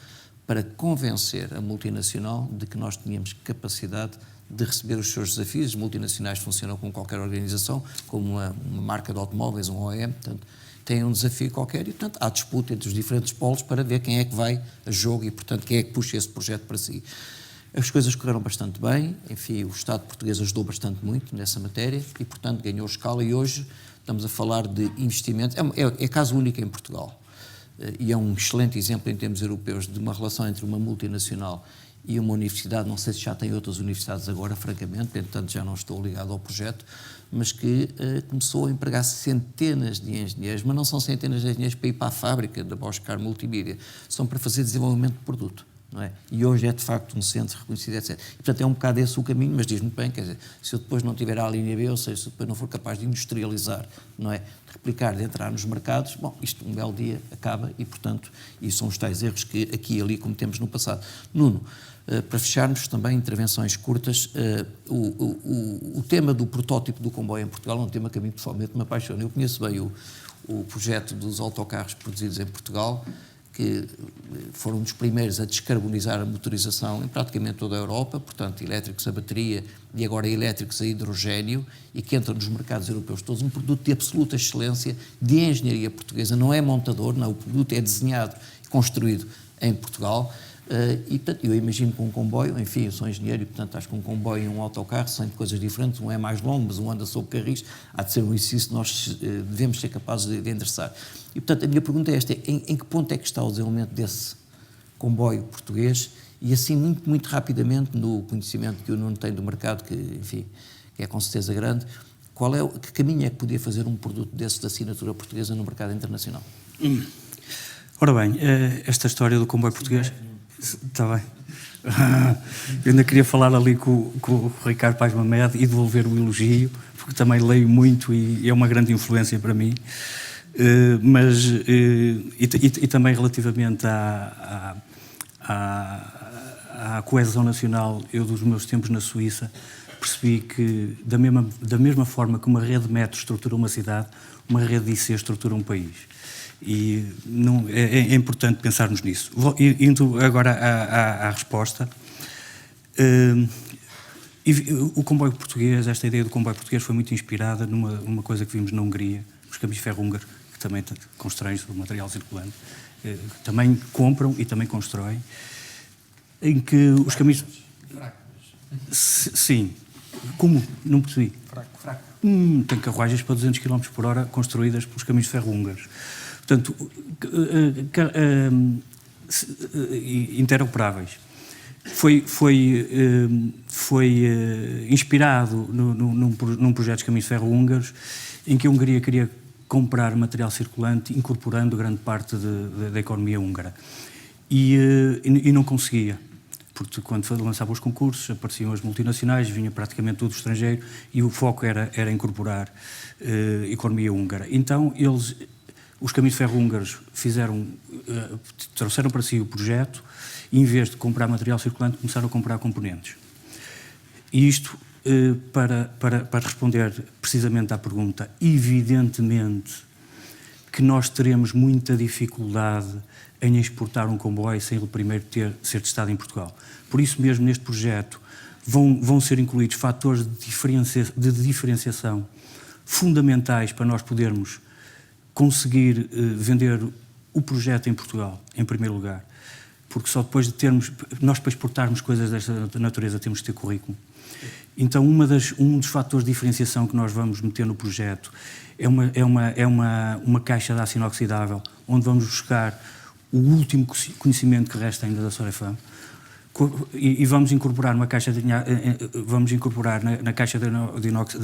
para convencer a multinacional de que nós tínhamos capacidade de receber os seus desafios. As multinacionais funcionam como qualquer organização, como uma marca de automóveis, um OEM, portanto, têm um desafio qualquer e, portanto, há disputa entre os diferentes polos para ver quem é que vai a jogo e, portanto, quem é que puxa esse projeto para si. As coisas correram bastante bem, enfim, o Estado português ajudou bastante muito nessa matéria e, portanto, ganhou escala e hoje estamos a falar de investimento. É caso único em Portugal e é um excelente exemplo em termos europeus de uma relação entre uma multinacional e uma universidade, não sei se já tem outras universidades agora, francamente, portanto já não estou ligado ao projeto, mas que começou a empregar centenas de engenheiros, mas não são centenas de engenheiros para ir para a fábrica da Bosch Car Multimídia, são para fazer desenvolvimento de produto. Não é? E hoje é de facto um centro reconhecido, etc. E, portanto, é um bocado esse o caminho, mas diz muito bem, quer dizer, se eu depois não tiver a linha B, ou seja, se eu depois não for capaz de industrializar, não é? De replicar, de entrar nos mercados, bom, isto um belo dia acaba e, portanto, isso são os tais erros que aqui e ali cometemos no passado. Nuno, para fecharmos também intervenções curtas, o tema do protótipo do comboio em Portugal é um tema que a mim pessoalmente me apaixona. Eu conheço bem o projeto dos autocarros produzidos em Portugal, que foram dos primeiros a descarbonizar a motorização em praticamente toda a Europa, portanto, elétricos a bateria e agora elétricos a hidrogénio, e que entram nos mercados europeus todos, um produto de absoluta excelência, de engenharia portuguesa, não é montador, não, o produto é desenhado e construído em Portugal, e, portanto, eu imagino que um comboio, enfim, eu sou engenheiro e, portanto, acho que um comboio e um autocarro são coisas diferentes, um é mais longo, mas um anda sobre carris, há de ser um exercício que nós devemos ser capazes de endereçar. E, portanto, a minha pergunta é esta, em que ponto é que está o desenvolvimento desse comboio português e, assim, muito, muito rapidamente, no conhecimento que o Nuno tem do mercado, que, enfim, que é com certeza grande, que caminho é que podia fazer um produto desse da assinatura portuguesa no mercado internacional? Ora bem, esta história do comboio português... Está bem. Eu ainda queria falar ali com o Ricardo Paes Mamed e devolver o elogio, porque também leio muito e é uma grande influência para mim. E também relativamente à coesão nacional, eu dos meus tempos na Suíça percebi que da mesma forma que uma rede de metro estrutura uma cidade, uma rede de IC estrutura um país. E é importante pensarmos nisso. Indo agora à resposta, o comboio português, esta ideia do comboio português foi muito inspirada numa coisa que vimos na Hungria, os caminhos de ferro húngaro, que também constroem o material circulante, também compram e também constroem, em que os caminhos... Sim. Como? Não percebi. Fraco. Tem carruagens para 200 km por hora construídas pelos caminhos de ferro húngaros. Portanto, interoperáveis. Foi inspirado num projeto de caminhos de ferro húngaros, em que a Hungria queria comprar material circulante, incorporando grande parte da economia húngara. E não conseguia, porque quando lançava os concursos, apareciam as multinacionais, vinha praticamente tudo estrangeiro, e o foco era incorporar a economia húngara. Então, os caminhos de ferro húngaros trouxeram para si o projeto e, em vez de comprar material circulante, começaram a comprar componentes. E isto, para responder precisamente à pergunta, evidentemente que nós teremos muita dificuldade em exportar um comboio sem ele primeiro ser testado em Portugal. Por isso mesmo, neste projeto, vão ser incluídos fatores de diferenciação fundamentais para nós podermos conseguir vender o projeto em Portugal, em primeiro lugar, porque só depois de nós para exportarmos coisas desta natureza temos de ter currículo. Então, um dos fatores de diferenciação que nós vamos meter no projeto é uma caixa de aço inoxidável, onde vamos buscar o último conhecimento que resta ainda da Sorefam, e vamos incorporar na caixa de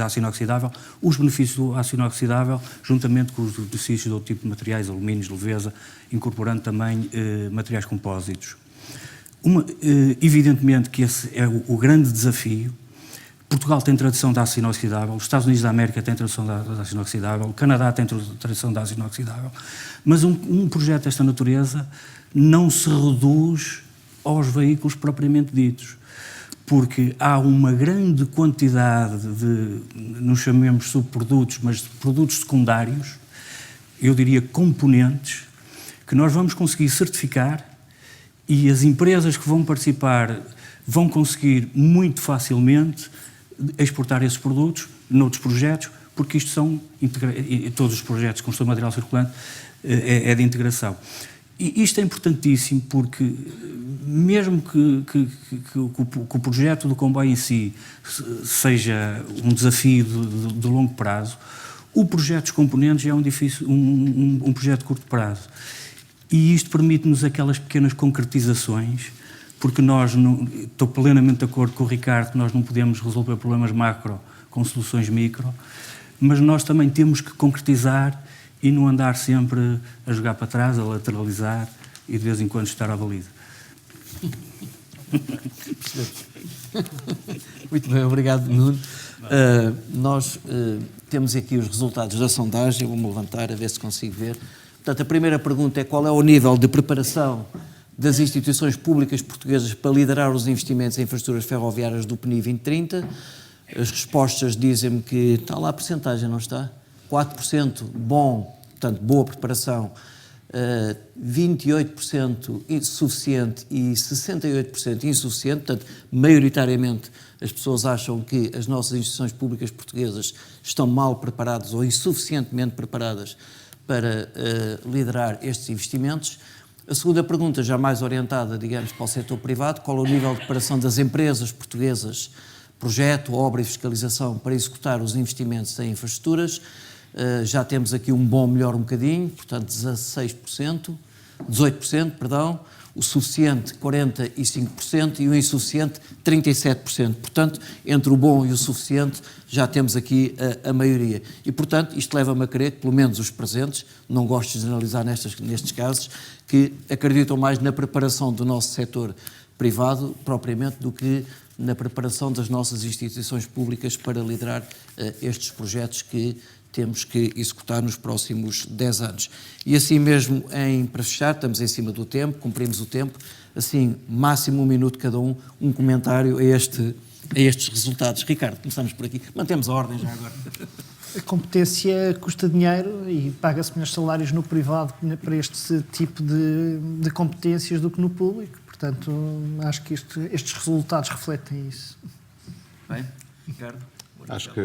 aço inoxidável os benefícios do aço inoxidável, juntamente com os benefícios de outro tipo de materiais, alumínios, leveza, incorporando também materiais compósitos. Evidentemente que esse é o grande desafio. Portugal tem tradição de aço inoxidável, os Estados Unidos da América têm tradição de aço inoxidável, o Canadá tem tradição de aço inoxidável, mas um projeto desta natureza não se reduz aos veículos propriamente ditos, porque há uma grande quantidade de, não chamemos subprodutos, mas de produtos secundários, eu diria componentes, que nós vamos conseguir certificar e as empresas que vão participar vão conseguir muito facilmente exportar esses produtos noutros projetos, porque isto são todos os projetos de construção de material circulante é de integração. E isto é importantíssimo porque, mesmo que o projeto do comboio em si seja um desafio de longo prazo, o projeto dos componentes é um projeto de curto prazo. E isto permite-nos aquelas pequenas concretizações, porque estou plenamente de acordo com o Ricardo que nós não podemos resolver problemas macro com soluções micro, mas nós também temos que concretizar e não andar sempre a jogar para trás, a lateralizar e de vez em quando estar à valida. Muito bem, obrigado, Nuno. Nós temos aqui os resultados da sondagem, vou-me levantar a ver se consigo ver. Portanto, a primeira pergunta é qual é o nível de preparação das instituições públicas portuguesas para liderar os investimentos em infraestruturas ferroviárias do PNI 2030. As respostas dizem-me que está lá a percentagem, não está? 4% bom, portanto, boa preparação, 28% insuficiente e 68% insuficiente, portanto, maioritariamente as pessoas acham que as nossas instituições públicas portuguesas estão mal preparadas ou insuficientemente preparadas para liderar estes investimentos. A segunda pergunta, já mais orientada, digamos, para o setor privado, qual é o nível de preparação das empresas portuguesas, projeto, obra e fiscalização para executar os investimentos em infraestruturas? Já temos aqui um bom, melhor um bocadinho, portanto 18%, o suficiente 45% e o insuficiente 37%. Portanto, entre o bom e o suficiente já temos aqui a maioria. E, portanto, isto leva-me a crer que, pelo menos os presentes, não gosto de generalizar nestes casos, que acreditam mais na preparação do nosso setor privado, propriamente, do que na preparação das nossas instituições públicas para liderar estes projetos que temos que executar nos próximos 10 anos. E assim mesmo, para fechar, estamos em cima do tempo, cumprimos o tempo, assim, máximo 1 minuto cada um comentário a estes resultados. Ricardo, começamos por aqui. Mantemos a ordem já agora. A competência custa dinheiro e paga-se melhores salários no privado para este tipo de competências do que no público. Portanto, acho que estes resultados refletem isso. Bem, Ricardo? Acho que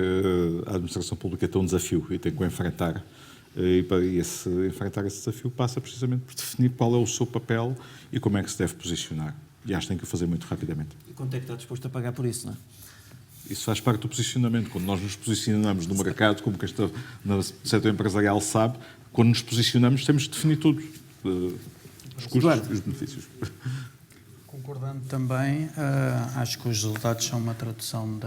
a administração pública tem um desafio e tem que o enfrentar. E enfrentar esse desafio passa precisamente por definir qual é o seu papel e como é que se deve posicionar. E acho que tem que o fazer muito rapidamente. E quanto é que está disposto a pagar por isso, não é? Isso faz parte do posicionamento. Quando nós nos posicionamos no mercado, como que no setor empresarial sabe, quando nos posicionamos temos de definir tudo. Os custos e os benefícios. Concordando também, acho que os resultados são uma tradução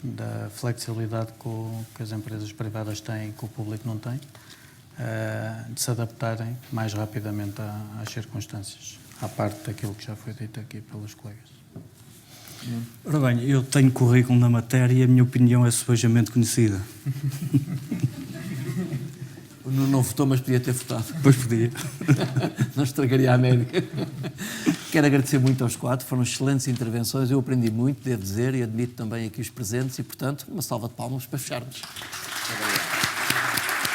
da flexibilidade que as empresas privadas têm e que o público não tem, de se adaptarem mais rapidamente às circunstâncias, à parte daquilo que já foi dito aqui pelos colegas. Ora bem, eu tenho currículo na matéria e a minha opinião é subejamente conhecida. O Nuno não votou, mas podia ter votado. Pois podia. Não estragaria a América. Quero agradecer muito aos 4, foram excelentes intervenções, eu aprendi muito, devo dizer, e admito também aqui os presentes, e, portanto, uma salva de palmas para fecharmos. Muito obrigado.